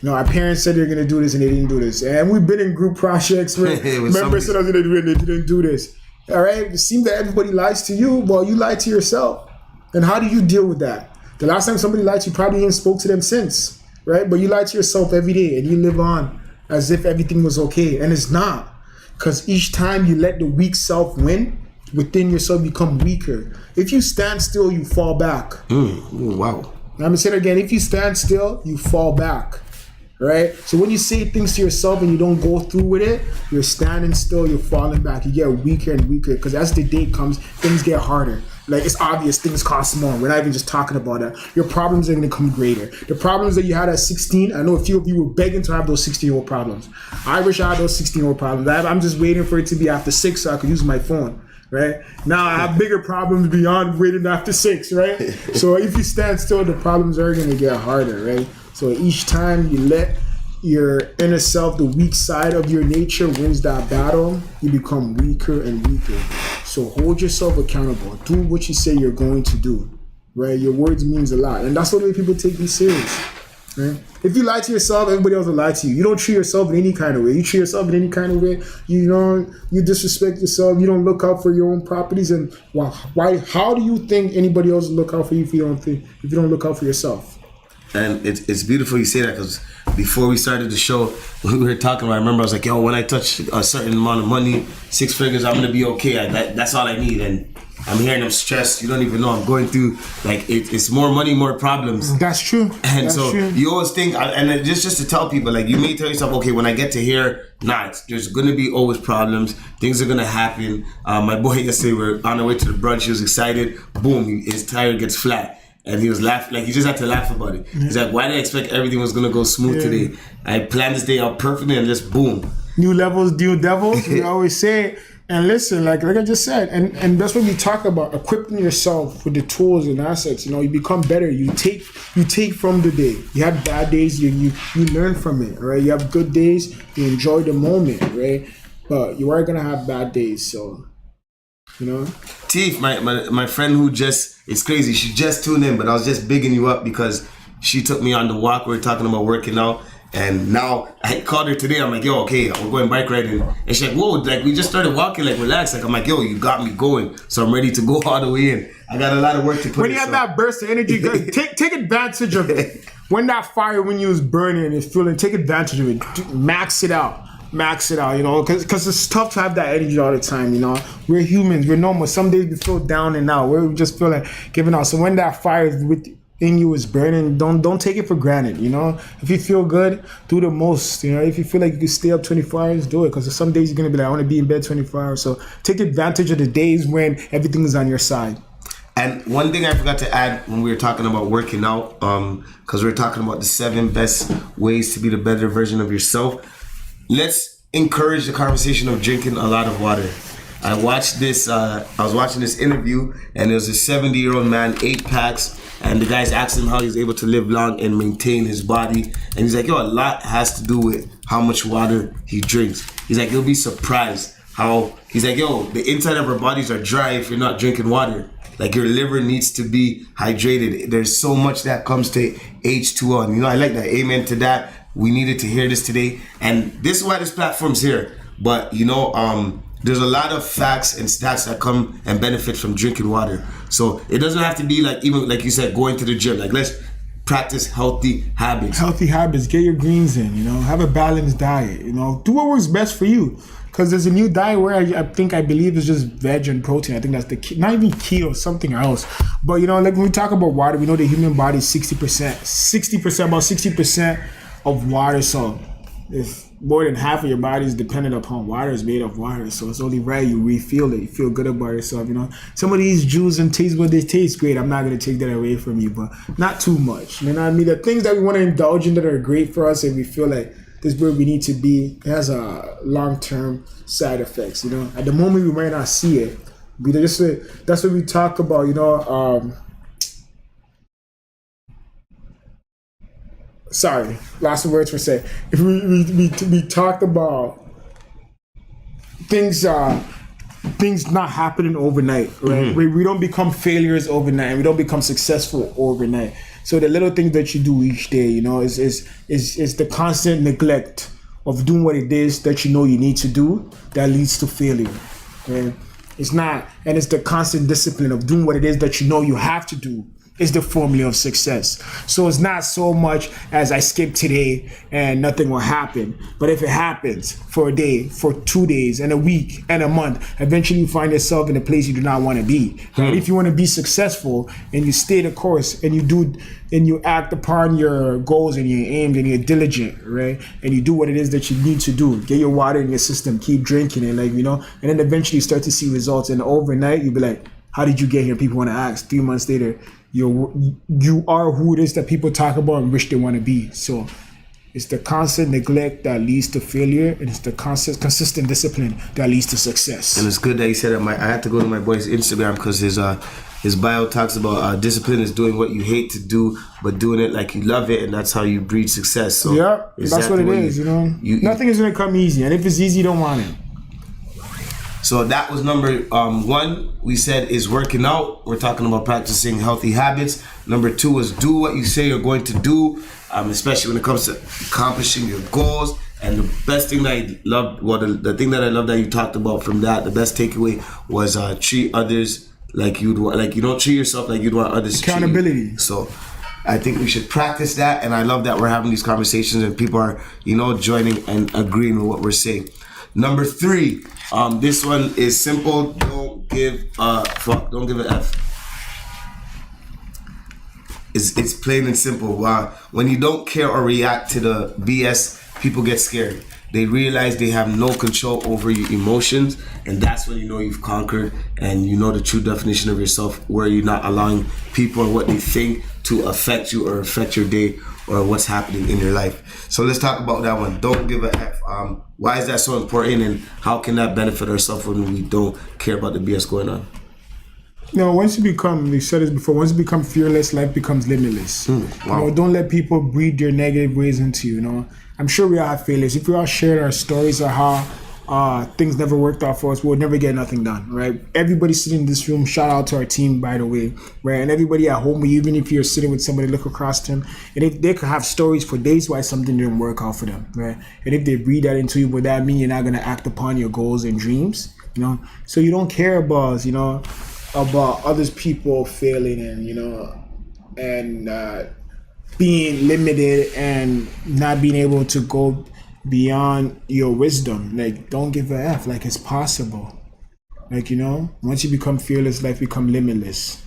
You know, our parents said they're gonna do this and they didn't do this. And we've been in group projects where members said I was gonna do it and they didn't do this. All right? It seems that everybody lies to you. Well, you lie to yourself. And how do you deal with that? The last time somebody lied to you, probably ain't spoke to them since, right? But you lie to yourself every day and you live on as if everything was okay. And it's not. Because each time you let the weak self win, within yourself become weaker. If you stand still, you fall back. Wow. I'm going to say it again. If you stand still, you fall back. Right? So when you say things to yourself and you don't go through with it, you're standing still, you're falling back. You get weaker and weaker because as the day comes, things get harder. Like, it's obvious things cost more. We're not even just talking about that. Your problems are going to become greater. The problems that you had at 16, I know a few of you were begging to have those 16-year-old problems. I wish I had those 16-year-old problems. I'm just waiting for it to be after 6 so I could use my phone, right? Now I have bigger problems beyond waiting after 6, right? So if you stand still, the problems are going to get harder, right? So each time you let your inner self, the weak side of your nature, wins that battle, you become weaker and weaker. So hold yourself accountable. Do what you say you're going to do, right? Your words means a lot. And that's what many people take you serious, right? If you lie to yourself, everybody else will lie to you. You don't treat yourself in any kind of way. You treat yourself in any kind of way, you disrespect yourself. You don't look out for your own properties. And how do you think anybody else will look out for you if you don't look out for yourself? And it's beautiful you say that because before we started the show, we were talking about, I remember I was like, yo, when I touch a certain amount of money, 6 figures, I'm going to be okay. That's all I need. And I'm hearing I'm stressed. You don't even know. I'm going through, like, it's more money, more problems. That's true. And That's so true. you always think, and just to tell people, like, you may tell yourself, okay, when I get to here, there's going to be always problems. Things are going to happen. My boy yesterday, we're on our way to the brunch. He was excited. Boom, his tire gets flat. And he was laughing, like he just had to laugh about it. He's like, why did I expect everything was gonna go smooth today? I planned this day out perfectly and just boom. New levels, new devils, we always say it. And listen, like I just said, and that's what we talk about, equipping yourself with the tools and assets. You become better. You take from the day. You have bad days, you learn from it, right? You have good days, you enjoy the moment, right? But you are gonna have bad days, so Teef, my friend who it's crazy, she just tuned in, but I was just bigging you up because she took me on the walk. We were talking about working out, and now I called her today. I'm like, yo, okay, we're going bike riding. And she's like, whoa, like we just started walking, like relax. Like I'm like, yo, you got me going, so I'm ready to go all the way in. I got a lot of work to put in. When you have that burst of energy, take advantage of it. When that fire, when you was burning and it's feeling, take advantage of it. Max it out, because it's tough to have that energy all the time, We're humans, we're normal. Some days we feel down and out. We just feel like giving out. So when that fire within you is burning, don't take it for granted, If you feel good, do the most, If you feel like you can stay up 24 hours, do it. Because some days you're going to be like, I want to be in bed 24 hours. So take advantage of the days when everything is on your side. And one thing I forgot to add when we were talking about working out, because we were talking about the 7 best ways to be the better version of yourself. Let's encourage the conversation of drinking a lot of water. I watched this. I was watching this interview, and there was a 70-year-old man, 8 packs, and the guys asked him how he's able to live long and maintain his body. And he's like, yo, a lot has to do with how much water he drinks. He's like, you'll be surprised how, he's like, yo, the inside of our bodies are dry if you're not drinking water. Like, your liver needs to be hydrated. There's so much that comes to H2O. And, I like that. Amen to that. We needed to hear this today. And this is why this platform's here. But, there's a lot of facts and stats that come and benefit from drinking water. So it doesn't have to be like, even like you said, going to the gym. Like, let's practice healthy habits. Healthy habits. Get your greens in, have a balanced diet, do what works best for you. Because there's a new diet where I believe it's just veg and protein. I think that's the key, not even keto, something else. But, like when we talk about water, we know the human body is about 60% of water. So if more than half of your body is dependent upon water, is made of water. So it's only right you refuel it. You feel good about yourself, Some of these juice and taste, but they taste great. I'm not going to take that away from you, but not too much. You know what I mean? The things that we want to indulge in that are great for us and we feel like this is where we need to be, it has a long-term side effects, At the moment, we might not see it. That's what we talk about, sorry, last words for say. If we talked about things not happening overnight, right? Mm-hmm. We don't become failures overnight, and we don't become successful overnight. So the little things that you do each day, is the constant neglect of doing what it is that you need to do that leads to failure. Okay? It's the constant discipline of doing what it is that you have to do is the formula of success. So it's not so much as I skip today and nothing will happen. But if it happens for a day, for 2 days, and a week, and a month, eventually you find yourself in a place you do not want to be. Right? If you want to be successful and you stay the course and you act upon your goals and you're aimed and you're diligent, right? And you do what it is that you need to do. Get your water in your system, keep drinking it, and then eventually you start to see results. And overnight you'll be like, how did you get here? People want to ask. 3 months later, you are who it is that people talk about and wish they want to be. So it's the constant neglect that leads to failure, and it's the consistent discipline that leads to success. And it's good that you said that. I had to go to my boy's Instagram because his bio talks about discipline is doing what you hate to do, but doing it like you love it, and that's how you breed success. So yeah, that's what it is. Nothing is going to come easy, and if it's easy, you don't want it. So that was number 1. We said is working out. We're talking about practicing healthy habits. Number 2 is do what you say you're going to do, especially when it comes to accomplishing your goals. And the best thing that I loved, the thing that I love that you talked about from that, the best takeaway was treat others like you don't treat yourself like you'd want others to treat you. Accountability. So I think we should practice that, and I love that we're having these conversations and people are, joining and agreeing with what we're saying. Number 3, this one is simple. Don't give a fuck. Don't give an F. It's plain and simple. When you don't care or react to the BS, people get scared. They realize they have no control over your emotions, and that's when you've conquered and the true definition of yourself, where you're not allowing people or what they think to affect you or affect your day or what's happening in your life. So let's talk about that one. Don't give a F. Why is that so important, and how can that benefit ourselves when we don't care about the BS going on? Once you become, we said this before, once you become fearless, life becomes limitless. Wow. Don't let people breed their negative ways into you. I'm sure we all have failures. If we all shared our stories of how things never worked out for us, we'll never get nothing done, right? Everybody sitting in this room, shout out to our team, by the way, right? And everybody at home, even if you're sitting with somebody, look across them, and if they could have stories for days why something didn't work out for them, right? And if they breed that into you, would that mean you're not going to act upon your goals and dreams, So you don't care about, about others people failing and being limited and not being able to go beyond your wisdom. Like, don't give a F. Like, it's possible. Like, once you become fearless, life become limitless.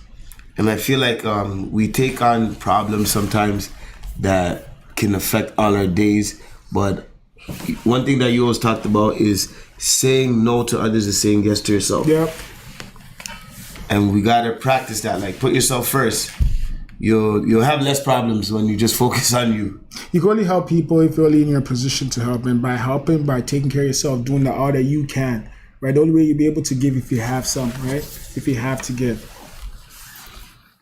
And I feel like we take on problems sometimes that can affect all our days. But one thing that you always talked about is saying no to others is saying yes to yourself. Yep. And we gotta practice that. Like, put yourself first. You'll have less problems when you just focus on you. You can only help people if you're only in your position to help. And by helping, by taking care of yourself, doing all that you can, right? The only way you'll be able to give if you have some, right? If you have to give.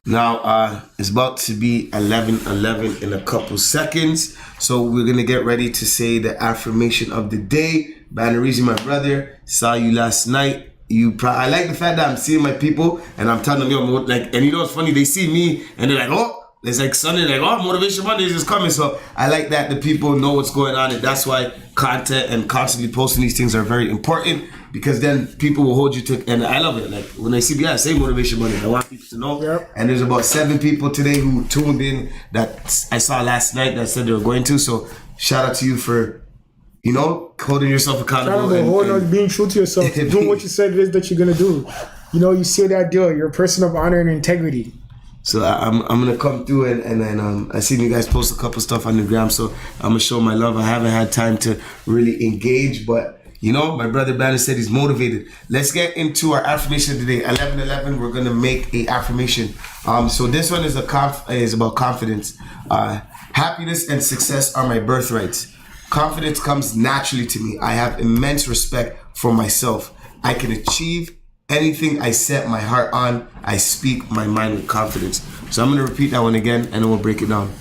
Now, it's about to be 11:11 in a couple seconds. So we're going to get ready to say the affirmation of the day. Banarizi, my brother, saw you last night. I like the fact that I'm seeing my people and I'm telling them, yo, like, and you know what's funny? They see me and they're like, oh, it's like Sunday, like, oh, Motivation Mondays is coming. So I like that the people know what's going on, and that's why content and constantly posting these things are very important, because then people will hold you to, and I love it. Like when they see me, I say Motivation Mondays. I want people to know. Yep. And there's about 7 people today who tuned in that I saw last night that said they were going to. So shout out to you for, you know, holding yourself accountable. Being true to yourself, doing what you said it is that you're gonna do. You know, you see that deal. You're a person of honor and integrity. So I'm gonna come through and then I seen you guys post a couple stuff on the gram, so I'm gonna show my love. I haven't had time to really engage, but you know, my brother Banner said he's motivated. Let's get into our affirmation today. 11:11. We're gonna make a affirmation. So this one is about confidence. Happiness and success are my birthrights. Confidence comes naturally to me. I have immense respect for myself. I can achieve anything I set my heart on. I speak my mind with confidence. So I'm going to repeat that one again and then we'll break it down.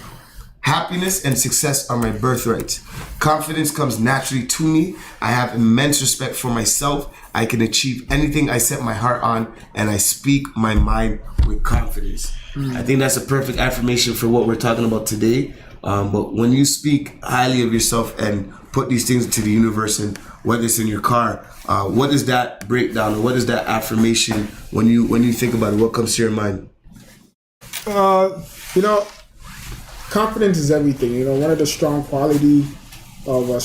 Happiness and success are my birthrights. Confidence comes naturally to me. I have immense respect for myself. I can achieve anything I set my heart on, and I speak my mind with confidence. I think that's a perfect affirmation for what we're talking about today. But when you speak highly of yourself and put these things into the universe, and whether it's in your car, what is that breakdown, or what is that affirmation when you think about it? What comes to your mind? You know, confidence is everything. You know, one of the strong quality of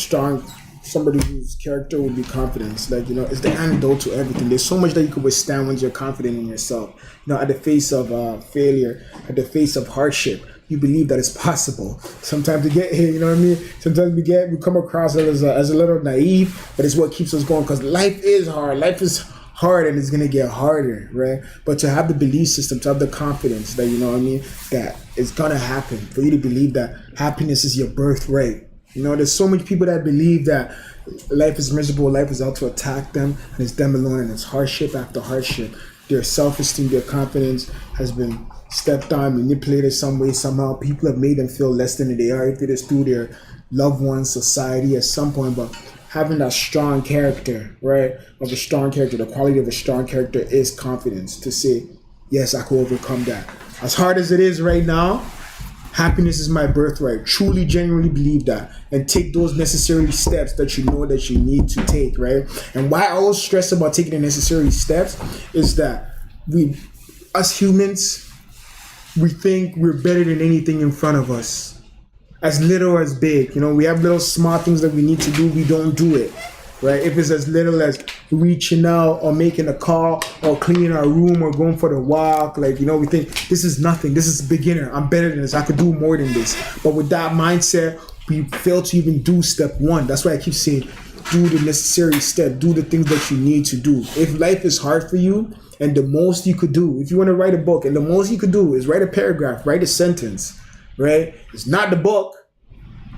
somebody whose character would be confidence. Like, you know, it's the antidote to everything. There's so much that you could withstand when you're confident in yourself. You know, at the face of failure, at the face of hardship, you believe that it's possible. Sometimes we get here, you know what I mean? Sometimes we come across as a little naive, but it's what keeps us going, because life is hard. Life is hard, and it's gonna get harder, right? But to have the belief system, to have the confidence that, you know what I mean, that it's gonna happen, for you to believe that happiness is your birthright. You know, there's so many people that believe that life is miserable, life is out to attack them, and it's them alone, and it's hardship after hardship. Their self-esteem, their confidence has been stepped on, manipulated some way, somehow. People have made them feel less than they are, if it is through their loved ones, society at some point. But having that strong character, right, of a strong character, the quality of a strong character is confidence, to say, yes, I can overcome that. As hard as it is right now, happiness is my birthright. Truly, genuinely believe that, and take those necessary steps that you know that you need to take, right? And why I always stress about taking the necessary steps is that us humans, we think we're better than anything in front of us, as little or as big. You know, we have little small things that we need to do, we don't do it, right? If it's as little as reaching out or making a call or cleaning our room or going for the walk, like, you know, we think this is nothing, this is a beginner, I'm better than this, I could do more than this. But with that mindset, we fail to even do step one. That's why I keep saying, do the necessary step, do the things that you need to do. If life is hard for you, and the most you could do, if you want to write a book, and the most you could do is write a paragraph, write a sentence, right? It's not the book,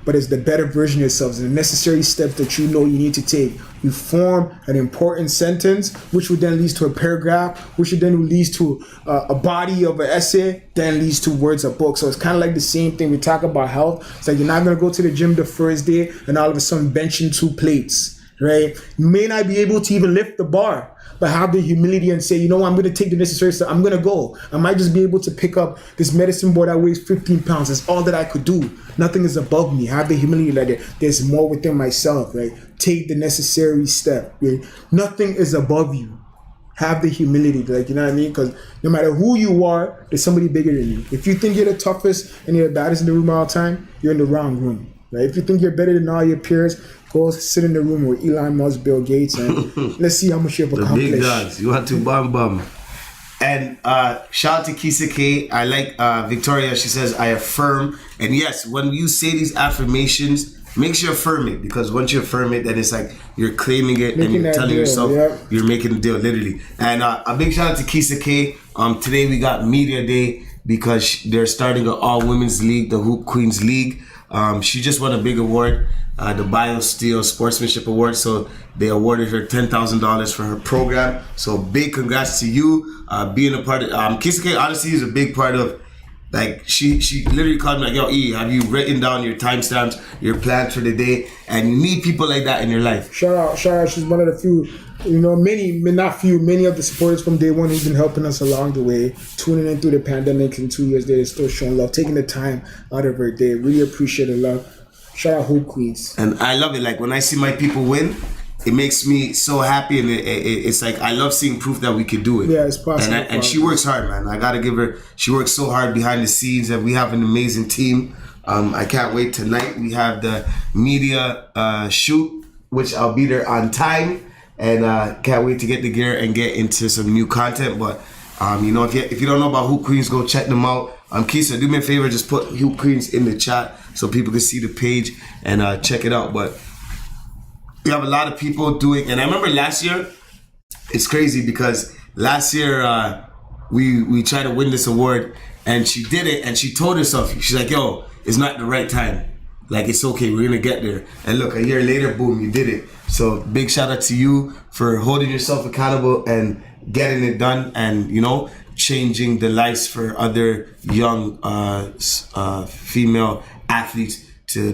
but it's the better version of yourselves, and the necessary steps that you know you need to take. You form an important sentence, which would then lead to a paragraph, which would then lead to a body of an essay, then leads to words of book. So it's kind of like the same thing. We talk about health. It's like you're not going to go to the gym the first day and all of a sudden benching 2 plates, right? You may not be able to even lift the bar, but have the humility and say, you know what, I'm going to take the necessary step. I'm going to go. I might just be able to pick up this medicine ball that weighs 15 pounds. That's all that I could do. Nothing is above me. Have the humility that there's more within myself, right? Take the necessary step. Right? Nothing is above you. Have the humility, like, you know what I mean? Because no matter who you are, there's somebody bigger than you. If you think you're the toughest and you're the baddest in the room all the time, you're in the wrong room, right? If you think you're better than all your peers, go sit in the room with Elon Musk, Bill Gates, and let's see how much you've accomplished. The big dogs. You want to bum. And shout out to Kisa K. I like Victoria. She says, I affirm. And yes, when you say these affirmations, make sure you affirm it. Because once you affirm it, then it's like you're claiming it and you're telling yourself you're making a deal, literally. And a big shout out to Kisa K. Today we got Media Day because they're starting an all-women's league, the Hoop Queens League. She just won a big award, the BioSteel Sportsmanship Award. So they awarded her $10,000 for her program. So big congrats to you, being a part of. Kissa K honestly is a big part of. Like she literally called me like, yo, E, have you written down your timestamps, your plans for the day? And you need people like that in your life. Shout out. She's one of the few, many of the supporters from day one who've been helping us along the way, tuning in through the pandemic, and 2 years later still showing love, taking the time out of her day. Really appreciate the love. Shout out Hoop Queens. And I love it. Like when I see my people win, it makes me so happy, and it's like I love seeing proof that we could do it. Yeah, it's possible. And she works hard, man. I gotta give her. She works so hard behind the scenes, and we have an amazing team. I can't wait tonight. We have the media shoot, which I'll be there on time, and can't wait to get the gear and get into some new content. But if you don't know about Hoop Queens, go check them out. Kissa, do me a favor, just put Hoop Queens in the chat so people can see the page and check it out. But we have a lot of people doing, and I remember last year, it's crazy because last year we tried to win this award, and she did it, and she told herself, she's like, yo, it's not the right time. Like, it's okay, we're gonna get there. And look, a year later, boom, you did it. So big shout out to you for holding yourself accountable and getting it done, and changing the lives for other young female athletes to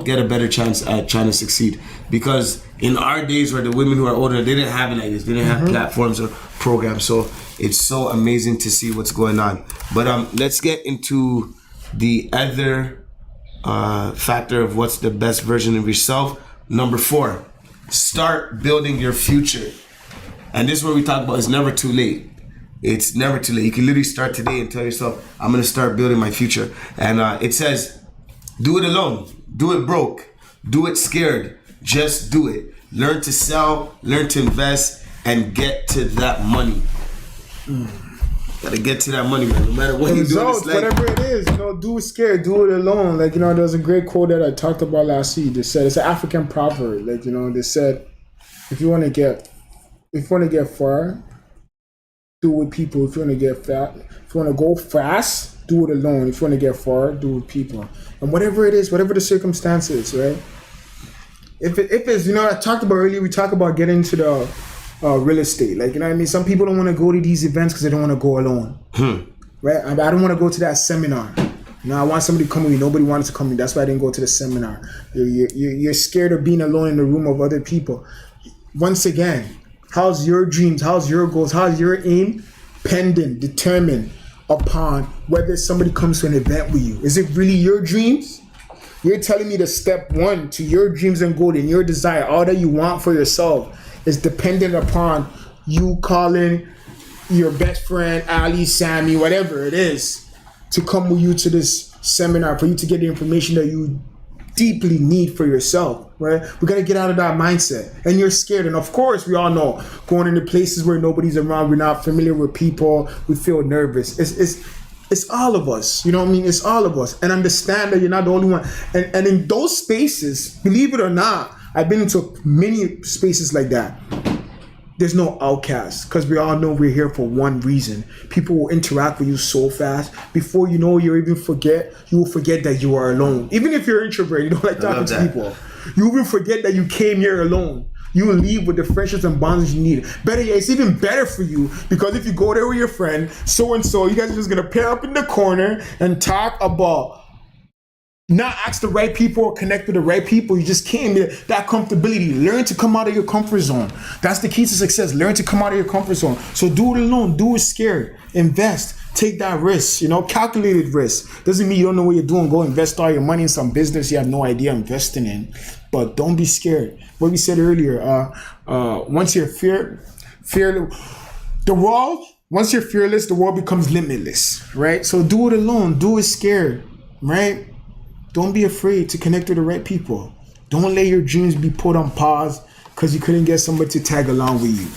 get a better chance at trying to succeed. Because in our days where the women who are older, they didn't have it like this. They didn't have platforms or programs. So it's so amazing to see what's going on. But let's get into the other factor of what's the best version of yourself. Number 4, start building your future. And this is where we talk about it's never too late. It's never too late. You can literally start today and tell yourself, I'm gonna start building my future. And it says, do it alone, do it broke, do it scared, just do it. Learn to sell, learn to invest, and get to that money. Gotta get to that money, man. No matter what you do in this life. Whatever it is, do it scared, do it alone. Like, there was a great quote that I talked about last week. They said, it's an African proverb. Like, they said, if you want to get far, do it with people. If you want to get fat, if you want to go fast, do it alone. If you want to get far, do it with people. And whatever it is, whatever the circumstances, right? If it's, I talked about earlier, we talked about getting into the real estate. Like, some people don't want to go to these events because they don't want to go alone. Right? I don't want to go to that seminar. I want somebody to come with me. Nobody wanted to come with me. That's why I didn't go to the seminar. You're scared of being alone in the room of other people. Once again, how's your dreams? How's your goals? How's your aim? Determined upon whether somebody comes to an event with you. Is it really your dreams? You're telling me the step 1 to your dreams and goals and your desire, all that you want for yourself, is dependent upon you calling your best friend, Ali, Sammy, whatever it is, to come with you to this seminar for you to get the information that you deeply need for yourself, right? We got to get out of that mindset. And you're scared. And of course, we all know, going into places where nobody's around, we're not familiar with people, we feel nervous. It's all of us, It's all of us. And understand that you're not the only one. And in those spaces, believe it or not, I've been into many spaces like that. There's no outcast, because we all know we're here for one reason. People will interact with you so fast. Before you know, you will forget that you are alone. Even if you're an introvert, you don't like talking to people. You will forget that you came here alone. You will leave with the friendships and bonds you need. Better yet, it's even better for you, because if you go there with your friend, so-and-so, you guys are just going to pair up in the corner and talk about not ask the right people or connect with the right people. You just came there. That comfortability. Learn to come out of your comfort zone. That's the key to success. Learn to come out of your comfort zone. So do it alone. Do it scared. Invest. Take that risk. Calculated risk. Doesn't mean you don't know what you're doing. Go invest all your money in some business you have no idea investing in. But don't be scared. What we said earlier, once you're once you're fearless, the world becomes limitless, right? So do it alone. Do it scared, right? Don't be afraid to connect with the right people. Don't let your dreams be put on pause because you couldn't get somebody to tag along with you.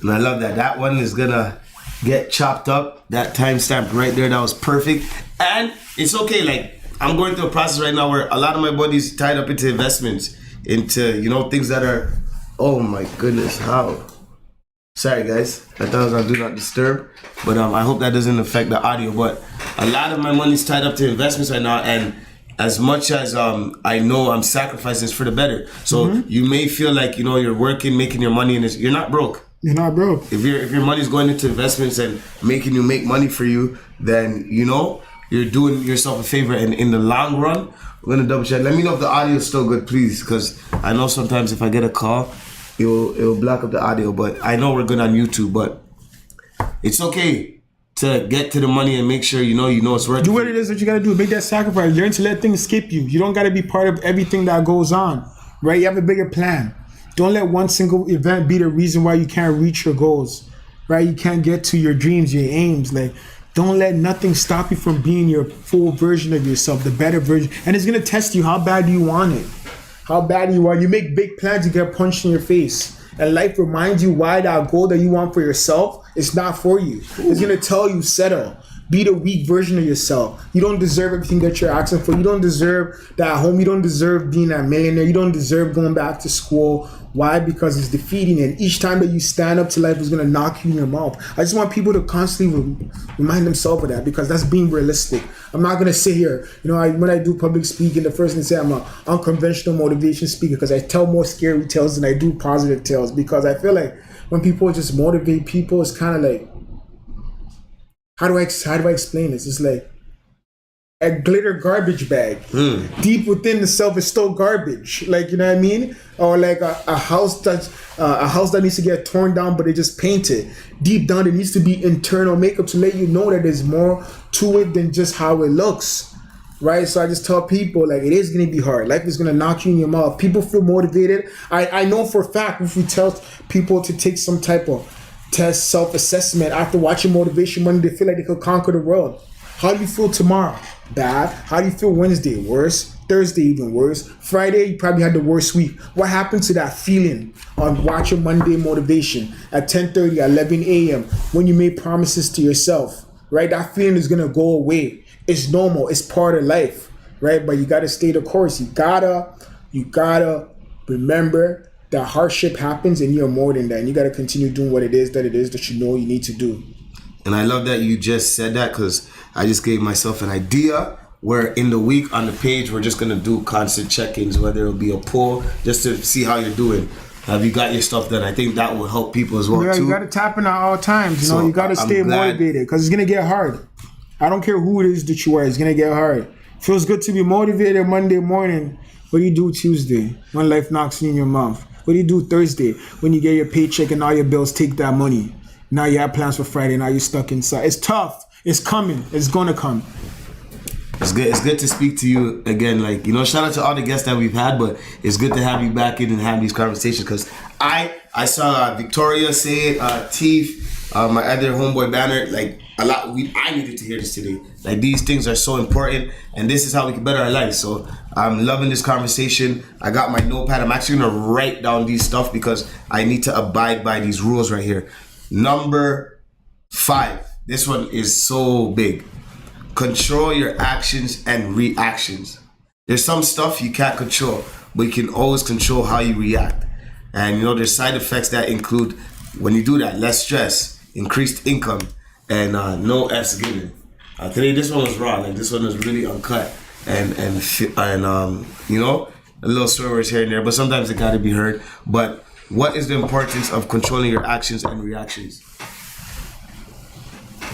And I love that. That one is gonna get chopped up. That timestamp right there, that was perfect. And it's okay, like, I'm going through a process right now where a lot of my buddies tied up into investments, into, things that are, oh my goodness, how? Sorry guys, I thought I was on Do Not Disturb, but I hope that doesn't affect the audio. But a lot of my money's tied up to investments right now, and as much as I know I'm sacrificing this for the better. So you may feel like, you know, you're working, making your money, and you're not broke. You're not broke. If your money's going into investments and making you make money for you, then, you know, you're doing yourself a favor. And in the long run, we're going to double check. Let me know if the audio is still good, please. Because I know sometimes if I get a call, it'll block up the audio. But I know we're good on YouTube. But it's okay to get to the money and make sure you know it's worth it. Do what it is that you got to do. Make that sacrifice. Learn to let things skip you. You don't got to be part of everything that goes on, right? You have a bigger plan. Don't let one single event be the reason why you can't reach your goals, right? You can't get to your dreams, your aims. Like, don't let nothing stop you from being your full version of yourself, the better version. And it's going to test you. How bad do you want it? How bad you are. You make big plans, you get punched in your face. And life reminds you why that goal that you want for yourself is not for you. It's going to tell you, settle. Be the weak version of yourself. You don't deserve everything that you're asking for. You don't deserve that home. You don't deserve being a millionaire. You don't deserve going back to school. Why? Because it's defeating. And each time that you stand up to life is going to knock you in your mouth. I just want people to constantly remind themselves of that, because that's being realistic. I'm not going to sit here. You know, when I do public speaking, the first thing I say, I'm an unconventional motivation speaker, because I tell more scary tales than I do positive tales. Because I feel like when people just motivate people, it's kind of like, how do I explain this? It's like a glitter garbage bag. Deep within the self is still garbage. Like, you know what I mean? Or like a house that needs to get torn down, but they just paint it. Deep down, there needs to be internal makeup to let you know that there's more to it than just how it looks. Right? So I just tell people, like, it is going to be hard. Life is going to knock you in your mouth. People feel motivated. I know for a fact, if we tell people to take some type of test, self-assessment after watching Motivation Monday, they feel like they could conquer the world. How do you feel tomorrow? Bad. How do you feel Wednesday? Worse. Thursday, even worse. Friday, you probably had the worst week. What happened to that feeling on watching Monday Motivation at 10:30, 11 a.m. when you made promises to yourself, right? That feeling is going to go away. It's normal. It's part of life, right? But you got to stay the course. You gotta remember that hardship happens and you're more than that. And you got to continue doing what it is that you know you need to do. And I love that you just said that, because I just gave myself an idea where in the week on the page, we're just going to do constant check-ins, whether it'll be a poll, just to see how you're doing. Have you got your stuff done? I think that will help people as well, too. You got to tap in at all times. You know, you got to stay motivated, because it's going to get hard. I don't care who it is that you are. It's going to get hard. Feels good to be motivated Monday morning. What do you do Tuesday when life knocks you in your mouth? What do you do Thursday when you get your paycheck and all your bills take that money? Now you have plans for Friday. Now you're stuck inside. It's tough. It's coming. It's going to come. It's good. It's good to speak to you again. Like, you know, shout out to all the guests that we've had, but it's good to have you back in and have these conversations, because I saw Victoria say it, Teef, my other homeboy Banner, like a lot. I needed to hear this today. Like, these things are so important, and this is how we can better our lives. So I'm loving this conversation. I got my notepad. I'm actually gonna write down these stuff because I need to abide by these rules right here. Number 5. This one is so big. Control your actions and reactions. There's some stuff you can't control, but you can always control how you react. And you know, there's side effects that include, when you do that, less stress, increased income, and no F's given. Today, this one was raw. Like, this one was really uncut, and you know, a little swear words here and there, but sometimes it gotta be heard. But what is the importance of controlling your actions and reactions?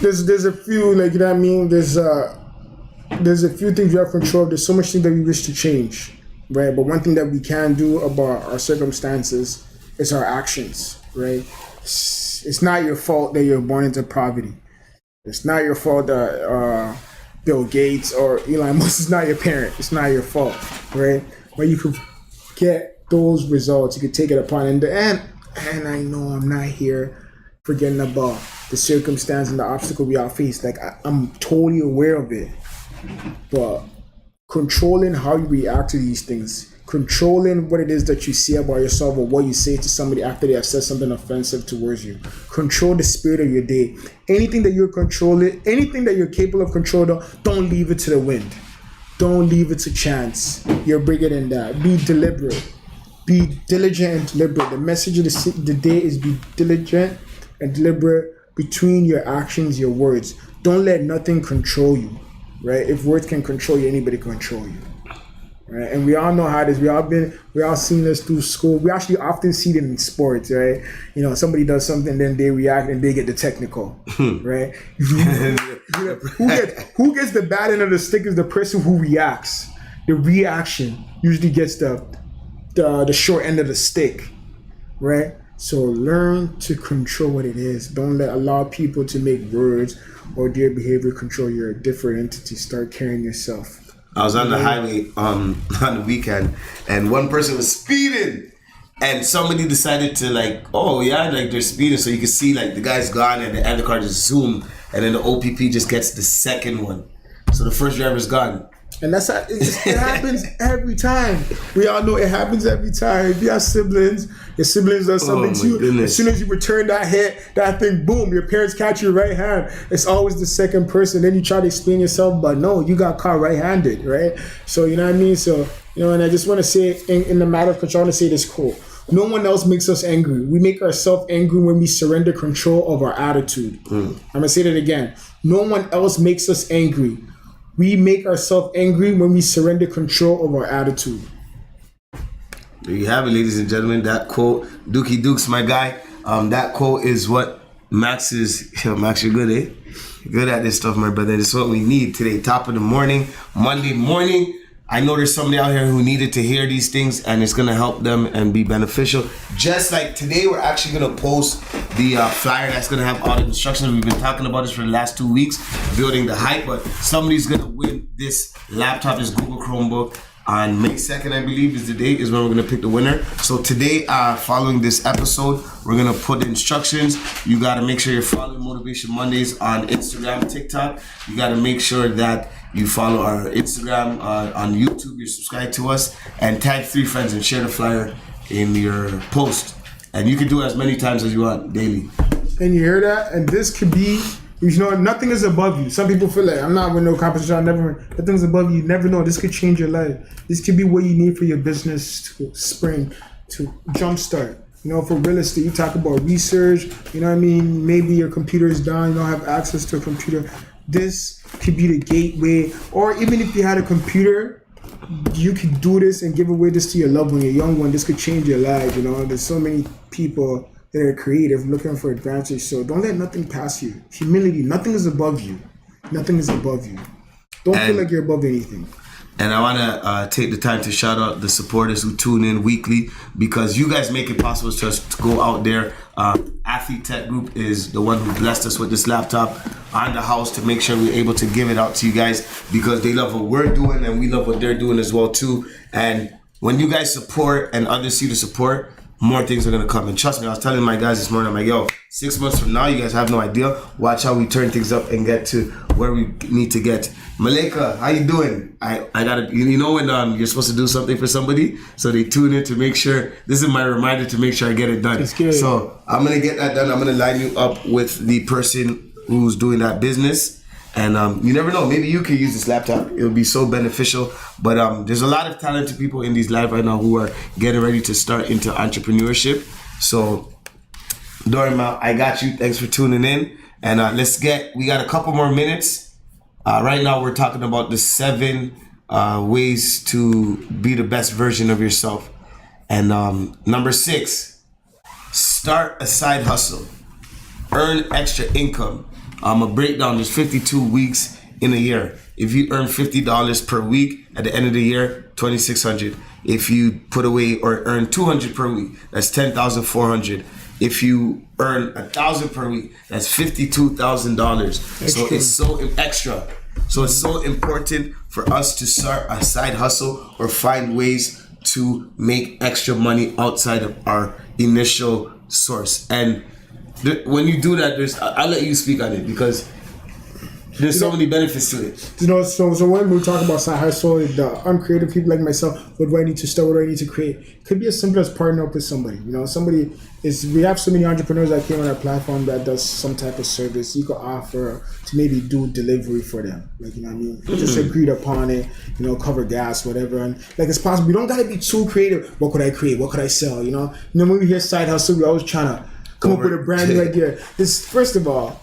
There's a few, like, you know what I mean? There's a few things you have control of. There's so much things that we wish to change, right? But one thing that we can do about our circumstances is our actions, right? It's not your fault that you're born into poverty. It's not your fault that Bill Gates or Elon Musk is not your parent. It's not your fault, right? But you could get those results. You could take it upon in the end. And I know I'm not here forgetting about the circumstance and the obstacle we all face. Like, I'm totally aware of it. But controlling how you react to these things, controlling what it is that you say about yourself or what you say to somebody after they have said something offensive towards you. Control the spirit of your day. Anything that you're controlling, anything that you're capable of controlling, don't leave it to the wind. Don't leave it to chance. You're bigger than that. Be deliberate. Be diligent and deliberate. The message of the day is be diligent and deliberate between your actions, your words. Don't let nothing control you, right? If words can control you, anybody can control you. right? And we all know how it is. We all seen this through school. We actually often see it in sports, right? You know, somebody does something, then they react and they get the technical, right? Who gets the bad end of the stick is the person who reacts. The reaction usually gets the short end of the stick, right? So learn to control what it is. Don't allow people to make words or their behavior control your different entity. Start carrying yourself. I was on the highway on the weekend, and one person was speeding, and somebody decided to they're speeding, so you can see like the guy's gone, and the other car just zoom, and then the OPP just gets the second one, so the first driver's gone. And that's how it happens every time. We all know it happens every time. If you have siblings, your siblings does something to you. Goodness. As soon as you return that hit, that thing, boom, your parents catch your right hand. It's always the second person. Then you try to explain yourself, but no, you got caught right-handed, right? So, you know what I mean? So, and I just want to say, in the matter of control, I want to say this quote. No one else makes us angry. We make ourselves angry when we surrender control of our attitude. I'm going to say that again. No one else makes us angry. We make ourselves angry when we surrender control of our attitude. There you have it, ladies and gentlemen. That quote, Dookie Dukes, my guy. That quote is what Max is. Max, you're good, eh? You're good at this stuff, my brother. This is what we need today. Top of the morning, Monday morning. I know there's somebody out here who needed to hear these things, and it's going to help them and be beneficial. Just like today, we're actually going to post the flyer that's going to have all the instructions. We've been talking about this for the last 2 weeks, building the hype, but somebody's going to win this laptop, this Google Chromebook. On May 2nd, I believe, is the date, is when we're going to pick the winner. So today, following this episode, we're going to put the instructions. You got to make sure you're following Motivation Mondays on Instagram, TikTok. You got to make sure that you follow our Instagram on YouTube. You subscribe to us and tag 3 friends and share the flyer in your post. And you can do it as many times as you want daily. And you hear that? And this could be, nothing is above you. Some people feel like, I'm not winning no competition, I'll never win. Nothing's above you. You never know. This could change your life. This could be what you need for your business to spring, to jumpstart. For real estate, you talk about research, you know what I mean? Maybe your computer is down, you don't have access to a computer. This could be the gateway. Or even if you had a computer, you could do this and give away this to your loved one, your young one. This could change your life, There's so many people that are creative, looking for advantage. So don't let nothing pass you. Humility, nothing is above you. Nothing is above you. Don't feel like you're above anything. And I want to take the time to shout out the supporters who tune in weekly, because you guys make it possible for us to go out there. Athlete Tech Group is the one who blessed us with this laptop on the house to make sure we're able to give it out to you guys, because they love what we're doing and we love what they're doing as well too. And when you guys support and others see the support, more things are going to come. And trust me, I was telling my guys this morning, I'm like, yo, 6 months from now, you guys have no idea. Watch how we turn things up and get to where we need to get. Malika, how you doing? I gotta, when you're supposed to do something for somebody, so they tune in to make sure. This is my reminder to make sure I get it done. So I'm going to get that done. I'm going to line you up with the person who's doing that business. And you never know, maybe you can use this laptop. It'll be so beneficial. But there's a lot of talented people in these lives right now who are getting ready to start into entrepreneurship. So, Dorima, I got you. Thanks for tuning in. And we got a couple more minutes. Right now, we're talking about the 7 ways to be the best version of yourself. And number 6, start a side hustle. Earn extra income. I'm going to break down, there's 52 weeks in a year. If you earn $50 per week, at the end of the year, $2,600. If you put away or earn $200 per week, that's $10,400. If you earn $1,000 per week, that's $52,000. So it's so extra. So it's so important for us to start a side hustle or find ways to make extra money outside of our initial source. And when you do that, I'll let you speak on it, because there's so many benefits to it. So when we talk about side hustle, the uncreative people like myself, what do I need to start? What do I need to create? It could be as simple as partnering up with somebody. We have so many entrepreneurs that came on our platform that does some type of service. You could offer to maybe do delivery for them. Just agreed upon it, cover gas, whatever. And it's possible. We don't got to be too creative. What could I create? What could I sell? When we hear side hustle, we're always trying to come up with a brand new idea. First of all,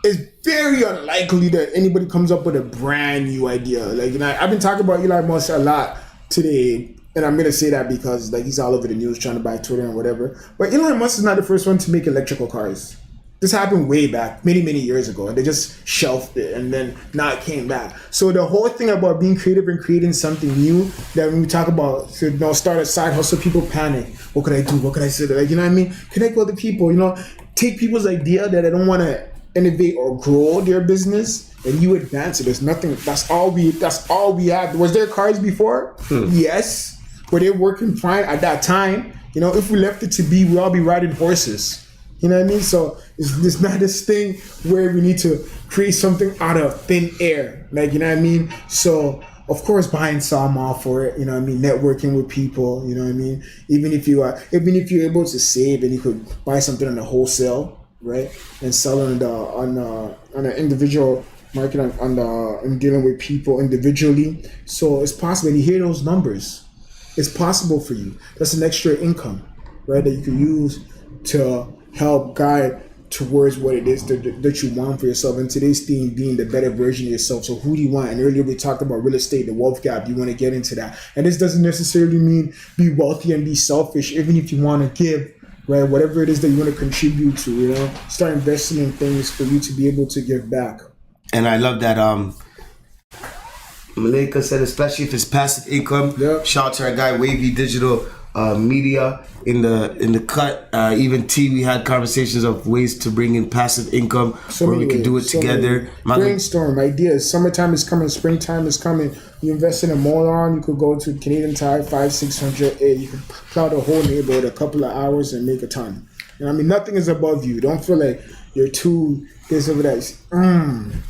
it's very unlikely that anybody comes up with a brand new idea. I've been talking about Elon Musk a lot today, and I'm gonna say that because like he's all over the news trying to buy Twitter and whatever. But Elon Musk is not the first one to make electrical cars. This happened way back, many, many years ago, and they just shelved it, and then now it came back. So the whole thing about being creative and creating something new, that when we talk about, start a side hustle, people panic. What could I do? What could I say? Like, you know what I mean? Connect with the people, take people's idea that they don't want to innovate or grow their business, and you advance it. There's nothing. That's all we had. Was there cars before? Yes. Were they working fine at that time? If we left it to be, we'd all be riding horses. You know what I mean? So it's not this thing where we need to create something out of thin air. Like, you know what I mean? So, of course, buying some off for it, you know what I mean? Networking with people, you know what I mean? Even if you're able to save and you could buy something on the wholesale, right? And sell it on an individual market and dealing with people individually. So it's possible. And you hear those numbers. It's possible for you. That's an extra income, right? That you could use to help guide towards what it is that you want for yourself. And today's theme being the better version of yourself. So who do you want? And earlier we talked about real estate, the wealth gap. You want to get into that. And this doesn't necessarily mean be wealthy and be selfish, even if you want to give, right? Whatever it is that you want to contribute to, start investing in things for you to be able to give back. And I love that Malika said, especially if it's passive income. Yep. Shout out to our guy Wavy Digital Media in the cut. Even T, we had conversations of ways to bring in passive income where we could do it together. Brainstorm ideas. Summertime is coming, springtime is coming. You invest in a motor, you could go to Canadian Tire 500-600. You could plow the whole neighborhood a couple of hours and make a ton. I mean, nothing is above you. Don't feel like you're too this over that.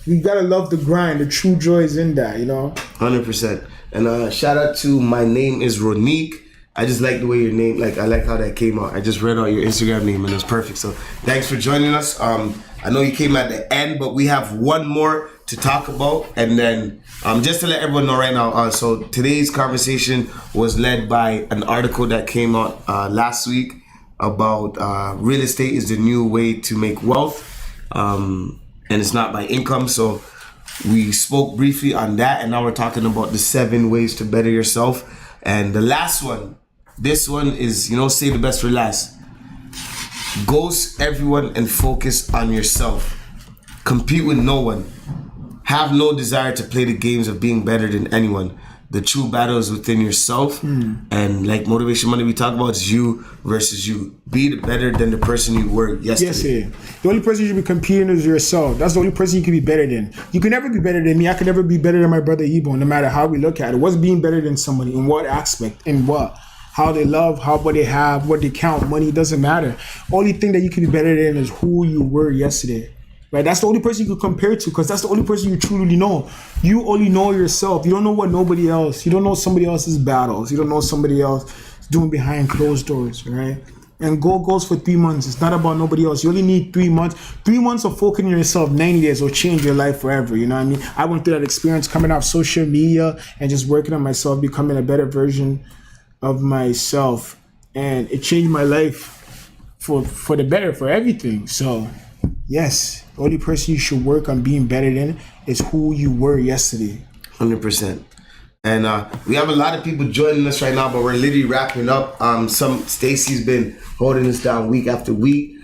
You gotta love the grind. The true joy is in that, 100%. And shout out to my name is Ronique. I just like the way your name, I like how that came out. I just read out your Instagram name and it's perfect. So thanks for joining us. I know you came at the end, but we have one more to talk about. And then just to let everyone know right now, so today's conversation was led by an article that came out last week about real estate is the new way to make wealth. And it's not by income. So we spoke briefly on that, and now we're talking about the 7 ways to better yourself. And the last one, this one is, save the best for last. Ghost everyone and focus on yourself. Compete with no one. Have no desire to play the games of being better than anyone. The true battle is within yourself. And like Motivation Monday, we talk about is you versus you. Be better than the person you were yesterday. The only person you should be competing is yourself. That's the only person you can be better than. You can never be better than me. I can never be better than my brother Ebo, no matter how we look at it. What's being better than somebody? In what aspect? In what? How they love, what they have, what they count, money, it doesn't matter. Only thing that you can be better than is who you were yesterday. Right? That's the only person you can compare to, because that's the only person you truly know. You only know yourself. You don't know what nobody else. You don't know somebody else's battles. You don't know somebody else doing behind closed doors, right? And goal goes for 3 months. It's not about nobody else. You only need 3 months. 3 months of focusing on yourself, 90 days will change your life forever. You know what I mean? I went through that experience coming off social media and just working on myself, becoming a better version of myself. And it changed my life for the better, for everything. So, yes. The only person you should work on being better than is who you were yesterday. 100%. And we have a lot of people joining us right now, but we're literally wrapping up. Stacy's been holding us down week after week.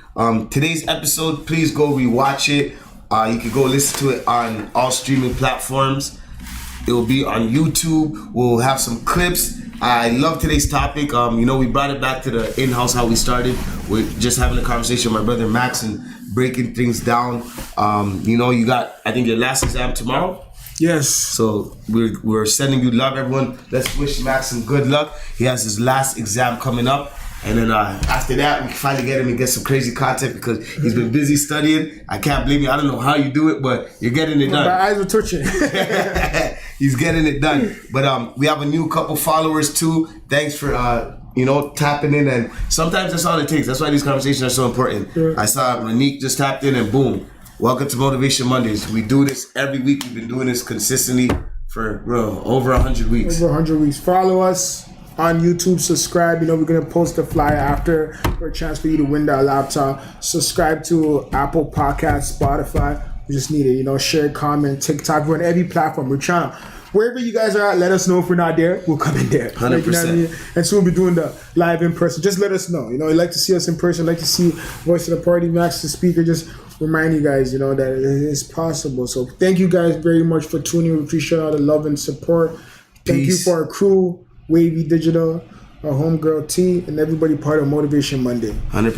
Today's episode, please go rewatch it. You can go listen to it on all streaming platforms. It will be on YouTube. We'll have some clips. I love today's topic. We brought it back to the in-house how we started. We're just having a conversation with my brother Max and breaking things down. You got, I think, your last exam tomorrow. Yes. So we're sending you love, everyone. Let's wish Max some good luck. He has his last exam coming up. And then after that, we can finally get him and get some crazy content because he's been busy studying. I can't blame you. I don't know how you do it, but you're getting it done. My eyes are twitching. He's getting it done. But we have a new couple followers too. Thanks for tapping in, and sometimes that's all it takes. That's why these conversations are so important. Sure. I saw Ronique just tapped in, and boom, welcome to Motivation Mondays. We do this every week. We've been doing this consistently for over 100 weeks. Over 100 weeks. Follow us on YouTube. Subscribe. We're gonna post a flyer after for a chance for you to win that laptop. Subscribe to Apple Podcasts, Spotify. We just need it. Share, comment, TikTok. We're on every platform. We're trying to wherever you guys are at, let us know if we're not there. We'll come in there. 100%. Like, you know what I mean? And so we'll be doing the live in person. Just let us know. You know, you'd like to see us in person, like to see Voice of the Party, Max the Speaker. Just remind you guys, you know, that it is possible. So thank you guys very much for tuning in. We appreciate all the love and support. Thank Peace. you for our crew, Wavy Digital, our homegirl T, and everybody part of Motivation Monday. 100%.